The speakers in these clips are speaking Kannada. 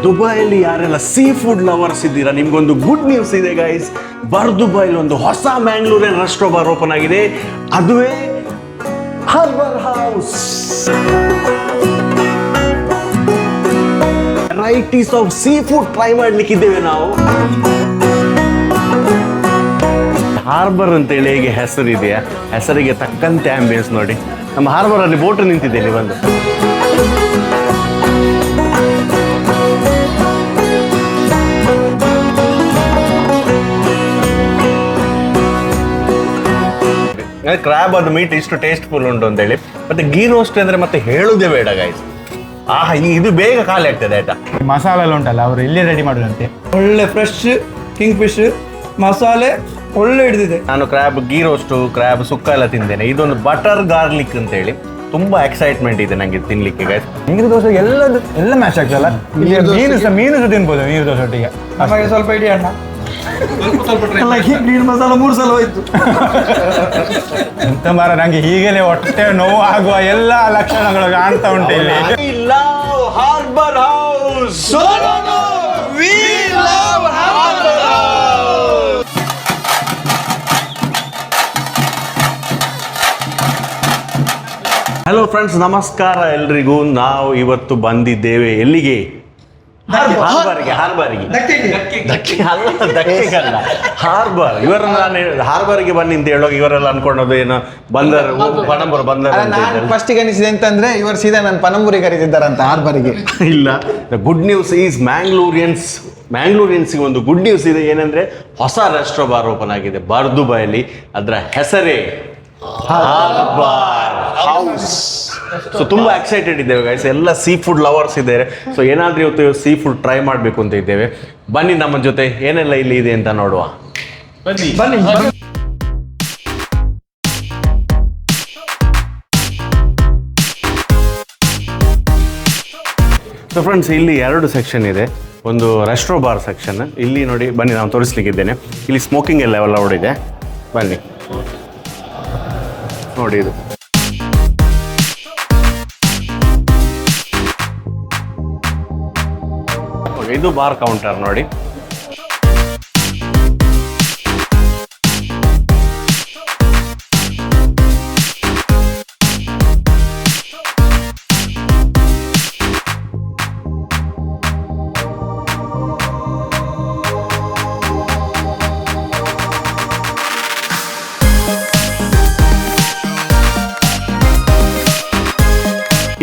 ದುಬೈಲಿ ಯಾರೆಲ್ಲ ಸೀ ಫುಡ್ ಲವರ್ಸ್ ಇದ್ದೀರಾ, ನಿಮ್ಗೊಂದು ಗುಡ್ ನ್ಯೂಸ್ ಇದೆ ಗೈಸ್. ದುಬೈಲಿ ಒಂದು ಹೊಸ ಮ್ಯಾಂಗ್ಳೂರಿಯನ್ ರೆಸ್ಟೋ ಬಾರ್ ಓಪನ್ ಆಗಿದೆ, ಅದುವೇ harbour house. Varieties of sea food try ಮಾಡ್ಲಿಕ್ಕಿದ್ದೇವೆ ನಾವು. ಹಾರ್ಬರ್ ಅಂತೇಳಿ ಹೇಗೆ ಹೆಸರಿದೆಯಾ, ಹೆಸರಿಗೆ ತಕ್ಕಂತೆ ಆಂಬಿಯನ್ಸ್ ನೋಡಿ. ನಮ್ಮ ಹಾರ್ಬರ್ ಅಲ್ಲಿ ಬೋಟ್ ನಿಂತಿದೆ ಇಲ್ಲಿ ಬಂದು. ಕ್ರಾಬ್ ಅದು ಮೀಟ್ ಇಷ್ಟು ಟೇಸ್ಟ್ಫುಲ್ ಉಂಟು ಅಂತೇಳಿ. ಮತ್ತೆ ಗೀ ರೋಸ್ಟ್ ಅಂದ್ರೆ ಮತ್ತೆ ಹೇಳುದೇ ಬೇಡ ಗೈಸ್. ಇದು ಬೇಗ ಖಾಲಿ ಆಗ್ತದೆ ಆಯ್ತಾ. ಮಸಾಲೆ ಎಲ್ಲ ಉಂಟಲ್ಲ ಅವರು ಇಲ್ಲೇ ರೆಡಿ ಮಾಡೋದಂತೆ. ಒಳ್ಳೆ ಫ್ರೆಶ್ ಕಿಂಗ್ ಫಿಶ್ ಮಸಾಲೆ ಒಳ್ಳೆ ಹಿಡಿದಿದೆ. ನಾನು ಕ್ರಾಬ್ ಗೀ ರೋಸ್ಟು, ಕ್ರಾಬ್ ಸುಕ್ಕ ಎಲ್ಲ ತಿಂದೇನೆ. ಇದೊಂದು ಬಟರ್ ಗಾರ್ಲಿಕ್ ಅಂತೇಳಿ ತುಂಬಾ ಎಕ್ಸೈಟ್ಮೆಂಟ್ ಇದೆ ನಂಗೆ ತಿನ್ಲಿಕ್ಕೆ ಗೈಸ್. ನೀರು ದೋಸೆ ಎಲ್ಲ ಮ್ಯಾಚ್ ಆಗ್ತಲ್ಲ. ಮೀನು ಸಹ ತಿನ್ಬೋದು ನೀರು ದೋಸೆ ಒಟ್ಟಿಗೆ. ನಮಗೆ ಸ್ವಲ್ಪ ಇಡಿ ಅಣ್ಣ. ಗ್ರೀನ್ ಮಸಾಲ 3 ಸಲ ಹೋಯ್ತು. ಎಂತ ಮಾರ, ನಂಗೆ ಹೀಗೇನೆ ಹೊಟ್ಟೆ ನೋವು ಆಗುವ ಎಲ್ಲ ಲಕ್ಷಣಗಳು ಕಾಣ್ತಾ ಉಂಟು ಇಲ್ಲಿ. Harbour house. ಹಲೋ ಫ್ರೆಂಡ್ಸ್, ನಮಸ್ಕಾರ ಎಲ್ರಿಗೂ. ನಾವು ಇವತ್ತು ಬಂದಿದ್ದೇವೆ ಎಲ್ಲಿಗೆ? ಹಾರ್ಬರ್ಗೆ. ಹಾರ್ಬರ್. ಇವರನ್ನ ನಾನು ಹಾರ್ಬರ್ಗೆ ಬನ್ನಿ ಅಂತ ಹೇಳುವಾಗ ಇವರೆಲ್ಲ ಅನ್ಕೊಂಡದ್ದು ಏನು ಬಂದರ್ ಪಣಂಬೂರು ಬಂದರ್ ಅಂತ. ಫಸ್ಟ್ ಅನಿಸಿದೆ ಅಂತಂದ್ರೆ ಇವರು ಸೀದಾ ನಾನು ಪಣಂಬೂರಿಗೆ ಕರೀತಿದ್ದಾರಂತ ಹಾರ್ಬರ್ಗೆ. ಇಲ್ಲ, ದ ಗುಡ್ ನ್ಯೂಸ್ ಈಸ್ ಮ್ಯಾಂಗ್ಳೂರಿಯನ್ಸ್ಗೆ ಒಂದು ಗುಡ್ ನ್ಯೂಸ್ ಇದೆ. ಏನಂದ್ರೆ ಹೊಸ ರೆಸ್ಟೋ ಬಾರ್ ಓಪನ್ ಆಗಿದೆ ದುಬೈಲಿ. ಅದರ ಹೆಸರೇ ಹಾರ್ಬರ್ ಹೌಸ್. ಸೊ ತುಂಬಾ ಎಕ್ಸೈಟೆಡ್ ಇದ್ದೇವೆ ಗೈಸ್. ಎಲ್ಲ ಸೀ ಫುಡ್ ಲವರ್ಸ್ ಇದ್ದಾರೆ. ಸೊ ಏನಾದ್ರೂ ಇವತ್ತು ಸೀ ಫುಡ್ ಟ್ರೈ ಮಾಡಬೇಕು ಅಂತ ಇದ್ದೇವೆ. ಬನ್ನಿ ನಮ್ಮ ಜೊತೆ ಏನೆಲ್ಲ ಇಲ್ಲಿ ಇದೆ ಅಂತ ನೋಡುವ. ಬನ್ನಿ. ಸೊ ಫ್ರೆಂಡ್ಸ್, ಇಲ್ಲಿ 2 ಸೆಕ್ಷನ್ ಇದೆ. ಒಂದು ರೆಸ್ಟೋ ಬಾರ್ ಸೆಕ್ಷನ್. ಇಲ್ಲಿ ನೋಡಿ, ಬನ್ನಿ ನಾನು ತೋರಿಸ್ಲಿಕ್ಕಿದ್ದೇನೆ. ಇಲ್ಲಿ ಸ್ಮೋಕಿಂಗ್ ಎಲ್ಲ ಅಲೌಡ್ ಇದೆ. ಬನ್ನಿ ನೋಡಿ, ಇದು ಬಾರ್ ಕೌಂಟರ್ ನೋಡಿ.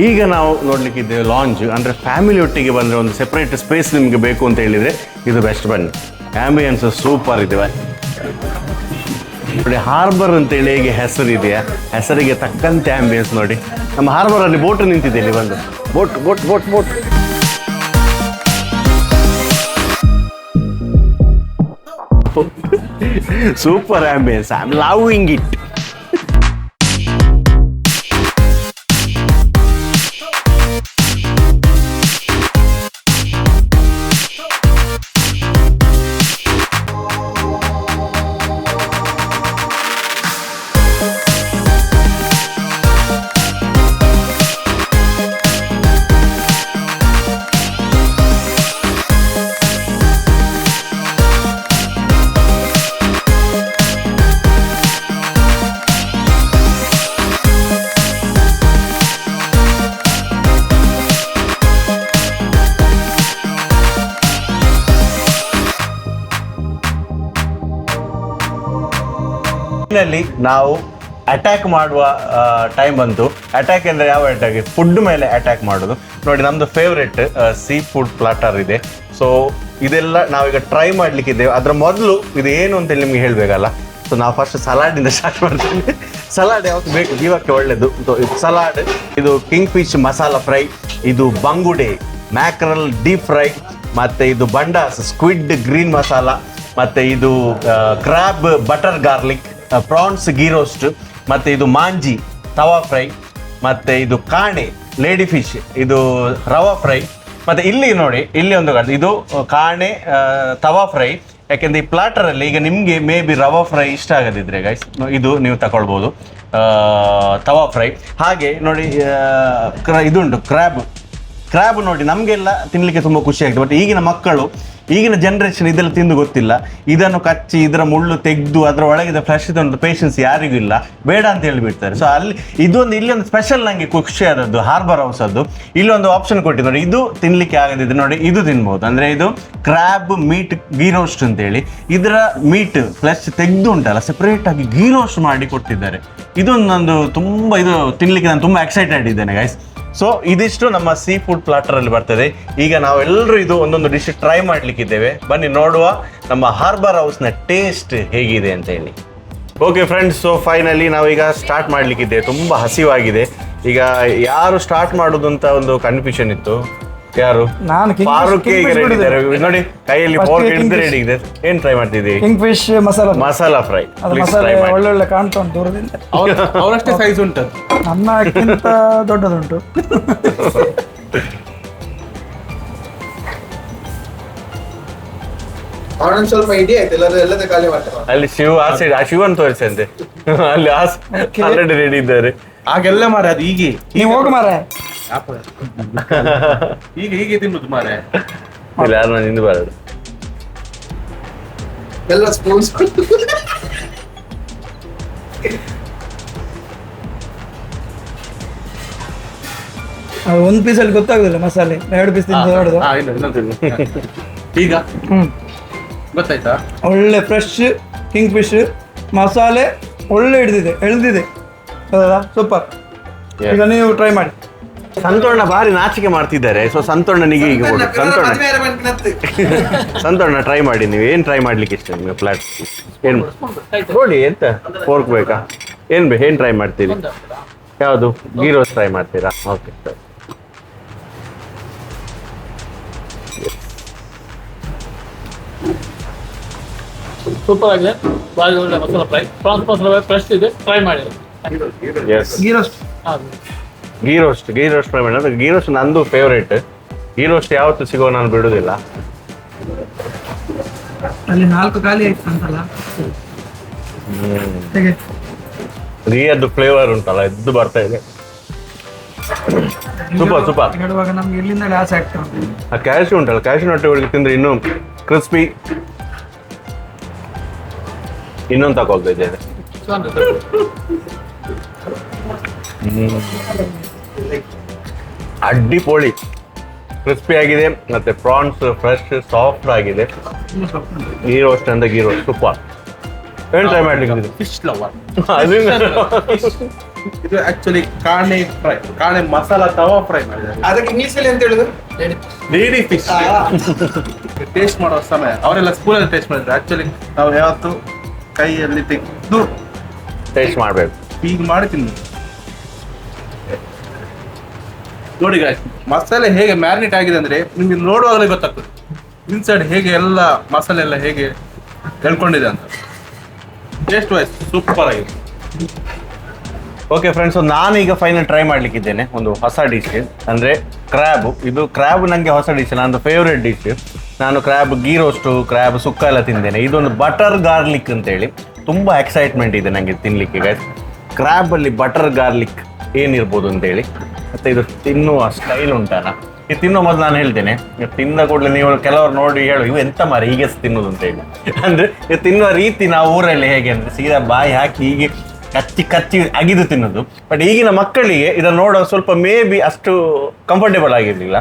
ಈಗ ನಾವು ನೋಡ್ಲಿಕ್ಕಿದ್ದೇವೆ ಲಾಂಜ್. ಅಂದರೆ ಫ್ಯಾಮಿಲಿ ಒಟ್ಟಿಗೆ ಬಂದರೆ ಒಂದು ಸೆಪ್ರೇಟ್ ಸ್ಪೇಸ್ ನಿಮಗೆ ಬೇಕು ಅಂತ ಹೇಳಿದರೆ ಇದು ಬೆಸ್ಟ್. ಬನ್ನಿ, ಆಂಬಿಯನ್ಸ್ ಸೂಪರ್ ಇದೆ. ನೋಡಿ, ಹಾರ್ಬರ್ ಅಂತೇಳಿ ಹೇಗೆ ಹೆಸರಿದೆಯಾ, ಹೆಸರಿಗೆ ತಕ್ಕಂತೆ ಆಂಬಿಯನ್ಸ್ ನೋಡಿ. ನಮ್ಮ ಹಾರ್ಬರಲ್ಲಿ ಬೋಟ್ ನಿಂತಿದೆ ಇಲ್ಲಿ ಬಂದು. Boat super ambience. I am loving it. ಇಲ್ಲಿ ನಾವು ಅಟ್ಯಾಕ್ ಮಾಡುವ ಟೈಮ್ ಬಂತು. ಅಟ್ಯಾಕ್ ಅಂದರೆ ಯಾವ ಅಟ್ಯಾಕ್? ಫುಡ್ ಮೇಲೆ ಅಟ್ಯಾಕ್ ಮಾಡೋದು. ನೋಡಿ, ನಮ್ಮದು ಫೇವ್ರೆಟ್ ಸೀ ಫುಡ್ ಪ್ಲಾಟರ್ ಇದೆ. ಸೊ ಇದೆಲ್ಲ ನಾವೀಗ ಟ್ರೈ ಮಾಡಲಿಕ್ಕಿದ್ದೇವೆ. ಅದರ ಮೊದಲು ಇದು ಏನು ಅಂತೇಳಿ ನಿಮ್ಗೆ ಹೇಳಬೇಕಲ್ಲ. ಸೊ ನಾವು ಫಸ್ಟ್ ಸಲಾಡಿಂದ ಸ್ಟಾರ್ಟ್ ಮಾಡ್ತೀವಿ. ಸಲಾಡ್ ಯಾವತ್ತು ಬೇಕು, ಜೀವಕ್ಕೆ ಒಳ್ಳೆಯದು. ಇದು ಸಲಾಡ್, ಇದು ಕಿಂಗ್ ಫಿಶ್ ಮಸಾಲ ಫ್ರೈ, ಇದು ಬಂಗುಡೆ ಮ್ಯಾಕ್ರಲ್ ಡೀಪ್ ಫ್ರೈ, ಮತ್ತು ಇದು ಬಂಡಾಸ್ ಸ್ಕ್ವಿಡ್ ಗ್ರೀನ್ ಮಸಾಲ, ಮತ್ತು ಇದು crab butter garlic, prawns ghee roast, ಮತ್ತು ಇದು ಮಾಂಜಿ ತವಾ ಫ್ರೈ, ಮತ್ತು ಇದು ಕಾಣೆ ಲೇಡಿ ಫಿಶ್, ಇದು ರವಾ ಫ್ರೈ. ಮತ್ತು ಇಲ್ಲಿ ನೋಡಿ, ಇಲ್ಲಿ ಒಂದು ಇದು ಕಾಣೆ ತವಾ ಫ್ರೈ. ಯಾಕೆಂದರೆ ಈ ಪ್ಲಾಟರಲ್ಲಿ ಈಗ ನಿಮಗೆ ಮೇ ಬಿ ರವಾ ಫ್ರೈ ಇಷ್ಟ ಆಗದಿದ್ರೆ ಗೈಸ್, ಇದು ನೀವು ತಗೊಳ್ಬೋದು ತವಾ ಫ್ರೈ. ಹಾಗೆ ನೋಡಿ ಇದುಂಟು ಕ್ರ್ಯಾಬ್ ಕ್ರ್ಯಾಬ್ ನೋಡಿ ನಮಗೆಲ್ಲ ತಿನ್ನಲಿಕ್ಕೆ ತುಂಬ ಖುಷಿ ಆಗ್ತದೆ, ಬಟ್ ಈಗಿನ ಮಕ್ಕಳು ಈಗಿನ ಜನರೇಷನ್ ಇದೆಲ್ಲ ತಿಂದು ಗೊತ್ತಿಲ್ಲ. ಇದನ್ನು ಕಚ್ಚಿ ಇದರ ಮುಳ್ಳು ತೆಗೆದು ಅದರ ಒಳಗಿದ ಫ್ಲೆಶ್ ಒಂದು ಪೇಷನ್ಸ್ ಯಾರಿಗೂ ಇಲ್ಲ, ಬೇಡ ಅಂತ ಹೇಳಿಬಿಡ್ತಾರೆ. ಸೊ ಅಲ್ಲಿ ಇದೊಂದು ಇಲ್ಲಿ ಒಂದು ಸ್ಪೆಷಲ್ ನನಗೆ ಖುಷಿ ಆದದ್ದು ಹಾರ್ಬರ್ ಹೌಸ್ ಅದು, ಇಲ್ಲಿ ಒಂದು ಆಪ್ಷನ್ ಕೊಟ್ಟಿದ್ದು ನೋಡಿ, ಇದು ತಿನ್ಲಿಕ್ಕೆ ಆಗದಿದ್ರೆ ನೋಡಿ ಇದು ತಿನ್ಬೋದು. ಅಂದರೆ ಇದು ಕ್ರ್ಯಾಬ್ ಮೀಟ್ ಗೀ ರೋಸ್ಟ್ ಅಂತೇಳಿ, ಇದರ ಮೀಟ್ ಫ್ಲೆಶ್ ತೆಗೆದು ಉಂಟಲ್ಲ ಸೆಪರೇಟಾಗಿ ಗೀ ರೋಸ್ಟ್ ಮಾಡಿ ಕೊಟ್ಟಿದ್ದಾರೆ. ಇದೊಂದೊಂದು ತುಂಬ ಇದು ತಿನ್ಲಿಕ್ಕೆ ನಾನು ತುಂಬ ಎಕ್ಸೈಟೆಡ್ ಇದ್ದೇನೆ ಗೈಸ್. ಸೊ ಇದಿಷ್ಟು ನಮ್ಮ ಸೀ ಫುಡ್ ಪ್ಲಾಟರ್ ಅಲ್ಲಿ ಬರ್ತದೆ. ಈಗ ನಾವೆಲ್ಲರೂ ಇದು ಒಂದೊಂದು ಡಿಶ್ ಟ್ರೈ ಮಾಡ್ಲಿಕ್ಕಿದ್ದೇವೆ, ಬನ್ನಿ ನೋಡುವ ನಮ್ಮ ಹಾರ್ಬರ್ ಹೌಸ್ನ ಟೇಸ್ಟ್ ಹೇಗಿದೆ ಅಂತ ಹೇಳಿ. ಓಕೆ ಫ್ರೆಂಡ್ಸ್, ಸೊ ಫೈನಲಿ ನಾವೀಗ ಸ್ಟಾರ್ಟ್ ಮಾಡ್ಲಿಕ್ಕಿದ್ದೇವೆ. ತುಂಬ ಹಸಿವಾಗಿದೆ. ಈಗ ಯಾರು ಸ್ಟಾರ್ಟ್ ಮಾಡೋದು ಅಂತ ಒಂದು ಕನ್ಫ್ಯೂಷನ್ ಇತ್ತು. ಯಾರು? ನಾನು ಫಾರೂಕ್ ನೋಡಿ ಕೈಯಲ್ಲಿ ಫೋರ್ಕ್ ಹಿಡಿದು ರೆಡಿ ಇದೆ. ಏನ್ ಟ್ರೈ ಮಾಡ್ತಿದ್ದೀವಿ? King fish masala fry. ಮಸಾಲೆ ಒಳ್ಳೊಳ್ಳೆ ಕಾಣ್ತಾ ಉಂಟು ದೂರದಿಂದ. ಅವರಷ್ಟೇ ಸೈಜ್ ಉಂಟು, ನನ್ನಕ್ಕಿಂತ ದೊಡ್ಡದುಂಟು. ಅವನೊಂದು ಸ್ವಲ್ಪ ಇದೆಯಾ ಎಲ್ಲದ ಖಾಲಿ ಮಾಡ್ತಾರೆ. ಅಲ್ಲಿ ಶಿವನ್ ತೋರಿಸಂತೆ ಅಲ್ಲಿ ಆಲ್ರೆಡಿ ರೆಡಿ ಇದ್ದಾರೆ. ಆಗೆಲ್ಲ ಮಾರೆ ಅದು ಹೀಗೆ ನೀವು ಹೋಗಿ ಮಾರ, ಹೀಗೆ ತಿನ್ನುದು ಮಾರೆ. ಇಲ್ಲ ಯಾರು ನಾನು ಹಿಂದೆ ಬರೋದು ಎಲ್ಲ ಸ್ಪೂನ್ಸ್. ಒಂದು ಪೀಸಲ್ಲಿ ಗೊತ್ತಾಗುದಿಲ್ಲ ಮಸಾಲೆ, 2 ಪೀಸ್ ತಿಂದು ನೋಡುದು. ಈಗ ಗೊತ್ತಾಯ್ತಾ? ಒಳ್ಳೆ ಫ್ರೆಶ್ ಕಿಂಗ್ ಫಿಶ್ ಮಸಾಲೆ ಒಳ್ಳೆ ಎಳ್ದಿದೆ. ಹೌದಾ? ಸೂಪರ್. ಈಗ ನೀವು ಟ್ರೈ ಮಾಡಿ. ಸಂತೋಣ ಭಾರಿ ನಾಚಿಕೆ ಮಾಡ್ತಿದ್ದಾರೆ. ಸೊ ಸಂತೋಣನಿಗೆ ಈಗ ಕೊಡು. ಸಂತೋಣ ಟ್ರೈ ಮಾಡಿ. ನೀವು ಏನ್ ಟ್ರೈ ಮಾಡ್ಲಿಕ್ಕೆ ಇಷ್ಟ ನಿಮಗೆ? ಫ್ಲಾಟ್ ಏನ್ ನೋಡಿ, ಎಂತ ಫೋರ್ಕ್ ಬೇಕಾ? ಏನ್ ಟ್ರೈ ಮಾಡ್ತೀರಿ? ಯಾವುದು? ಗೀ ರೋಸ್ಟ್ ಟ್ರೈ ಮಾಡ್ತೀರಾ? Okay sir. ಸೂಪರ್ ಆಗಿದೆ, ಭಾರಿ ಒಳ್ಳೆ masala fry. Prawns masala fresh ಇದೆ, ಟ್ರೈ ಮಾಡಿ. Yes, ghee roast. Ghee roast try ಮಾಡಿ. ಗೀ ರೋಸ್ಟ್ ನಂದು ಫೇವ್ರೇಟ್. ಗೀ ರೋಸ್ಟ್ ಯಾವತ್ತು ಸಿಗೋ ನಾನು ಬಿಡುದಿಲ್ಲ. ಅಲ್ಲಿ 4 ಖಾಲಿ ಆಯ್ತು ಅಂತಲ್ಲ, ಹೇಗೆ ಗೀಯದ್ದು ಫ್ಲೇವರ್ ಉಂಟಲ್ಲ ಎದ್ದು ಬರ್ತಾ ಇದೆ. ಸೂಪರ್. ಹೇಳುವಾಗ ನಮ್ಗೆ ಇಲ್ಲಿಂದ ಆಸೆ ಆಗ್ತಾ ಉಂಟು. ಆ ಕ್ಯಾಶ್ಯೂ ಉಂಟಲ್ಲ, ಕ್ಯಾಶ್ಯೂ ನಟ್ಟಿ ಒಳಗೆ ತಿಂದ್ರೆ ಇನ್ನೂ ಕ್ರಿಸ್ಪಿ. ಇನ್ನೊಂದು ತಗೊಳ್ತಾ ಇದ್ದೇನೆ. ಅಡ್ಡಿಪೊಳಿ ಕ್ರಿಸ್ಪಿ ಆಗಿದೆ, ಮತ್ತೆ ಪ್ರಾನ್ಸ್ ಫ್ರೆಶ್ ಸಾಫ್ಟ್ ಆಗಿದೆ. ಗೀ ರೋಸ್ಟ್ ಅಂದ್ರೆ ಗೀ ರೋಸ್ಟ್ ಸೂಪರ್. ಏನ್ ಟ್ರೈ ಮಾಡ್ಲಿಕ್ಕೆ? Fish lover. ಇದು ಆಕ್ಚುಲಿ ಕಾಣೆ ಮಸಾಲಾ ತವಾ ಫ್ರೈ ಮಾಡಿದ್ದಾರೆ. ಅದಕ್ಕೆ ಇಂಗ್ಲಿಷ್ ಅಲ್ಲಿ ಅಂತ ಹೇಳುದು ಲೇಡಿ ಫಿಶ್. ಟೇಸ್ಟ್ ಮಾಡೋ ಸಮಯ ಅವರೆಲ್ಲ ಸ್ಕೂಲಲ್ಲಿ ಟೇಸ್ಟ್ ಮಾಡಿದ್ರು. ಆಕ್ಚುಲಿ ನಾವು ಯಾವತ್ತು ಕೈಯಲ್ಲಿ ತೆಗೆದು ಟೇಸ್ಟ್ ಮಾಡ್ಬೇಕು. ಹೀಗೆ ಮಾಡಿ ತಿನ್ನು ನೋಡಿ ಗಾಯ್ಸ್. ಮಸಾಲೆ ಹೇಗೆ ಮ್ಯಾರಿನೇಟ್ ಆಗಿದೆ ಅಂದ್ರೆ ನಿಮ್ಗೆ ನೋಡುವಾಗಲೇ ಗೊತ್ತಾಗ್ತದೆ ಇನ್ಸೈಡ್ ಹೇಗೆ ಎಲ್ಲ ಮಸಾಲೆ ಎಲ್ಲ ಹೇಗೆ ಹೇಳ್ಕೊಂಡಿದೆ ಅಂತ. ಟೇಸ್ಟ್ ವೈಸ್ ಸೂಪರ್ ಆಗಿದೆ. ಓಕೆ ಫ್ರೆಂಡ್ಸ್, ನಾನು ಈಗ ಫೈನಲ್ ಟ್ರೈ ಮಾಡ್ಲಿಕ್ಕಿದ್ದೇನೆ ಒಂದು ಹೊಸ ಡಿಶ್, ಅಂದರೆ ಕ್ರ್ಯಾಬ್. ಇದು ಕ್ರ್ಯಾಬ್ ನನಗೆ ಹೊಸ ಡಿಶ್, ನಂದು ಫೇವ್ರೆಟ್ ಡಿಶ್. ನಾನು ಕ್ರ್ಯಾಬ್ ಗೀ ರೋಸ್ಟು, ಕ್ರ್ಯಾಬ್ ಸುಕ್ಕ ಎಲ್ಲ ತಿಂದೇನೆ. ಇದೊಂದು ಬಟರ್ ಗಾರ್ಲಿಕ್ ಅಂತೇಳಿ ತುಂಬ ಎಕ್ಸೈಟ್ಮೆಂಟ್ ಇದೆ ನನಗೆ ತಿನ್ನಲಿಕ್ಕೆ ಗೈಸ್. ಕ್ರ್ಯಾಬಲ್ಲಿ ಬಟರ್ ಗಾರ್ಲಿಕ್ ಏನಿರ್ಬೋದು ಅಂತೇಳಿ. ಮತ್ತು ಇದು ತಿನ್ನುವ ಸ್ಟೈಲ್ ಉಂಟಲ್ಲ, ಇದು ತಿನ್ನೋ ಮೊದಲು ನಾನು ಹೇಳ್ತೇನೆ. ತಿಂದ ಕೂಡಲೇ ನೀವು ಕೆಲವರು ನೋಡಿ ಹೇಳು ಇವು ಎಂತ ಮಾರಿ ಹೀಗೆ ತಿನ್ನೋದು ಅಂತೇಳಿ. ಅಂದರೆ ಇದು ತಿನ್ನುವ ರೀತಿ ನಾವು ಊರಲ್ಲಿ ಹೇಗೆ ಅಂದರೆ ಸೀದಾ ಬಾಯಿ ಹಾಕಿ ಹೀಗೆ ಕಚ್ಚಿ ಅಗಿದು ತಿನ್ನೋದು. ಬಟ್ ಈಗಿನ ಮಕ್ಕಳಿಗೆ ಇದನ್ನು ನೋಡೋ ಸ್ವಲ್ಪ ಮೇ ಬಿ ಅಷ್ಟು ಕಂಫರ್ಟೇಬಲ್ ಆಗಿರಲಿಲ್ಲ.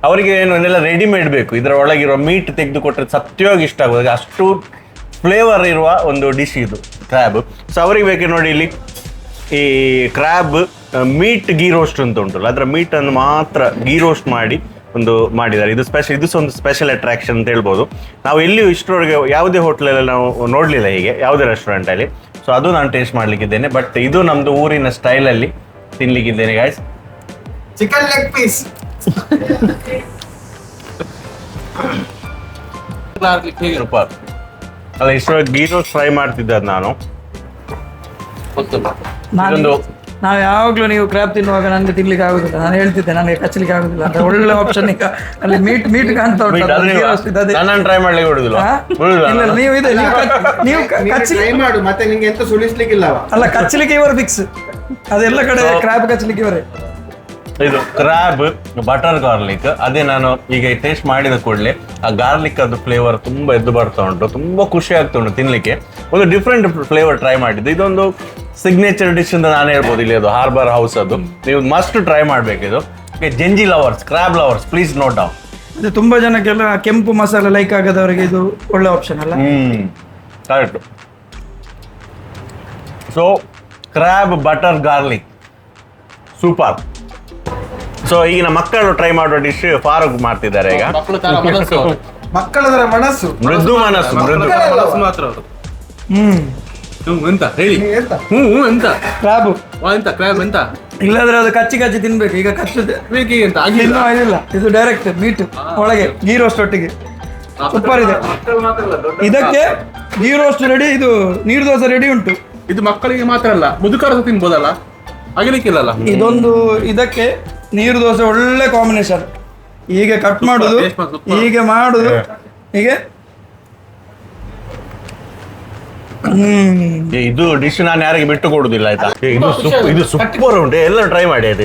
ಅವರಿಗೆ ಏನು ಎಲ್ಲ ರೆಡಿಮೇಡ್ ಬೇಕು. ಇದರ ಒಳಗಿರೋ ಮೀಟ್ ತೆಗೆದು ಕೊಟ್ಟರೆ ಸತ್ಯವಾಗಿ ಇಷ್ಟ ಆಗೋದು, ಅಷ್ಟು ಫ್ಲೇವರ್ ಇರುವ ಒಂದು ಡಿಶ್ ಇದು ಕ್ರ್ಯಾಬ್. ಸೊ ಅವ್ರಿಗೆ ಬೇಕು ನೋಡಿ, ಇಲ್ಲಿ ಈ ಕ್ರ್ಯಾಬ್ ಮೀಟ್ ಗೀ ರೋಸ್ಟ್ ಅಂತ ಉಂಟಲ್ಲ, ಅದರ ಮೀಟನ್ನು ಮಾತ್ರ ಗೀ ರೋಸ್ಟ್ ಮಾಡಿ ಒಂದು ಮಾಡಿದ್ದಾರೆ. ಇದು ಒಂದು ಸ್ಪೆಷಲ್ ಅಟ್ರಾಕ್ಷನ್ ಅಂತ ಹೇಳ್ಬೋದು. ನಾವು ಎಲ್ಲಿಯೂ ಇಷ್ಟರವರೆಗೆ ಯಾವುದೇ ಹೋಟ್ಲಲ್ಲಿ ನಾವು ನೋಡಲಿಲ್ಲ ಹೀಗೆ, ಯಾವುದೇ ರೆಸ್ಟೋರೆಂಟಲ್ಲಿ. ಸೊ ಅದು ನಾನು ಟೇಸ್ಟ್ ಮಾಡ್ಲಿಕ್ಕಿದ್ದೇನೆ. ಬಟ್ ಇದು ನಮ್ಮದು ಊರಿನ ಸ್ಟೈಲಲ್ಲಿ ತಿನ್ಲಿಕ್ಕಿದ್ದೇನೆ guys. Chicken leg piece. Super ಅಲ್ಲ, ಇಷ್ಟರೊಳಗೆ ಗೀ ರೋಸ್ಟ್ ಫ್ರೈ ಮಾಡ್ತಿದ್ದೆ ನಾನು. ನಾವು ಯಾವಾಗಲೂ ನೀವು ಕ್ರ್ಯಾಬ್ ತಿನ್ನುವಾಗ ನನಗೆ ತಿನ್ಲಿಕ್ಕೆ ಆಗುದಿಲ್ಲ, ನಾನು ಹೇಳ್ತಿದ್ದೆ ನನಗೆ ಕಚ್ಚಲಿಕ್ಕೆ ಆಗುದಿಲ್ಲ ಅಂತ. ಒಳ್ಳೆ ಆಪ್ಷನ್ ಈಗ ಅಲ್ಲಿ ಮೀಟ್ ಕಾಣ್ತಾ ಉಂಟು. ನಾನು ಟ್ರೈ ಮಾಡ್ಲಿಕ್ಕೆ ಬಿಡುದಿಲ್ಲ. ನೀವು ಇದೆ ನೀವು ಟ್ರೈ ಮಾಡು, ಮತ್ತೆ ನಿಂಗೆ ಎಂತ ಸುಳಿಸ್ಲಿಕ್ಕಿಲ್ಲ. ಅಲ್ಲ, ಕಚ್ಚಲಿಕ್ಕೆ ಇವರು ಫಿಕ್ಸ್. ಅದೆಲ್ಲ ಕಡೆ ಕ್ರ್ಯಾಬ್ ಕಚ್ಚಲಿಕ್ಕೆ ಇವರೇ. ಇದು ಕ್ರ್ಯಾಬ್ ಬಟರ್ ಗಾರ್ಲಿಕ್. ಅದೇ ನಾನು ಈಗ ಟೇಸ್ಟ್ ಮಾಡಿದ ಕೂಡಲೇ ಆ ಗಾರ್ಲಿಕ್ ಅದು ಫ್ಲೇವರ್ ತುಂಬಾ ಎದ್ದು ಬರ್ತಾ ಉಂಟು, ತುಂಬಾ ಖುಷಿ ಆಗ್ತಾ ಉಂಟು ತಿನ್ಲಿಕ್ಕೆ. ಒಂದು ಡಿಫ್ರೆಂಟ್ ಫ್ಲೇವರ್ ಟ್ರೈ ಮಾಡಿದ್ದು. ಇದೊಂದು ಸಿಗ್ನೇಚರ್ ಡಿಶ್ ಅಂತ ನಾನು ಹೇಳ್ಬೋದು ಇಲ್ಲಿ, ಅದು ಹಾರ್ಬರ್ ಹೌಸ್ ಅದು ನೀವು ಮಸ್ಟ್ ಟ್ರೈ ಮಾಡ್ಬೇಕಿದು. ಜೆಂಜಿ lovers, crab lovers, please note down. ಇದು ತುಂಬಾ ಜನಕ್ಕೆಲ್ಲ ಕೆಂಪು ಮಸಾಲೆ ಲೈಕ್ ಆಗದವರಿಗೆ ಇದು ಒಳ್ಳೆ ಆಪ್ಷನ್ ಅಲ್ಲ. Correct. So crab butter garlic super. So ಈಗಿನ ಮಕ್ಕಳು ಟ್ರೈ ಮಾಡೋ ಡಿಶ್ ಫಾರೂಕ್ ಮಾಡ್ತಿದ್ದಾರೆ ಈಗ. ಮಕ್ಕಳು ತರ ಮನಸ್ಸು ಅವ್ರು. ಮಕ್ಕಳದರ ಮನಸ್ಸು ಮೃದು ಮನಸ್ಸು, ಮೃದು. ಮನಸ್ಸು ಮಾತ್ರ ಅವರು. ಎಂತ ಹೇಳಿ? ಎಂತ ಎಂತ ಕ್ರಾಬ್ ಎಂತ ಕ್ರ್ಯಾಬ್ ಎಂತ ಇಲ್ಲಾದ್ರೆ ಅದು ಕಚ್ಚಿ ಕಚ್ಚಿ ತಿನ್ಬೇಕು. ಈಗ ಕಚ್ಚದೆ ಬೇಕಿ ಅಂತ ಇನ್ನೂ ಆಗಿಲ್ಲ. ಇದು ಡೈರೆಕ್ಟ್ ಮೀಟ್ ಒಳಗೆ ಗೀ ರೋಸ್ಟ್ ಒಟ್ಟಿಗೆ ಸೂಪರ್ ಇದೆ. ಇದಕ್ಕೆ ಗೀ ರೋಸ್ಟ್ ರೆಡಿ, ಇದು ನೀರು ದೋಸೆ ರೆಡಿ ಉಂಟು. ಇದು ಮಕ್ಕಳಿಗೆ ಮಾತ್ರ ಅಲ್ಲ, ಮುದುಕರ ಸಹ ತಿನ್ಬೋದಲ್ಲ, ಆಗಲಿಕ್ಕಿಲ್ಲಲ್ಲ. ಇದೊಂದು ಇದಕ್ಕೆ ನೀರು ದೋಸೆ ಒಳ್ಳೆ ಕಾಂಬಿನೇಷನ್. ಹೀಗೆ ಕಟ್ ಮಾಡುದು, ಹೀಗೆ ಮಾಡುದು, ಹೀಗೆ ಇದು ಡಿಶ್ ನಾನು ಯಾರಿಗೆ ಬಿಟ್ಟು ಕೊಡುದಿಲ್ಲ ಆಯ್ತಾ. ಇದು ಸೂಪರ್ ಉಂಟು, ಎಲ್ಲ ಟ್ರೈ ಮಾಡಿ ಆಯ್ತು.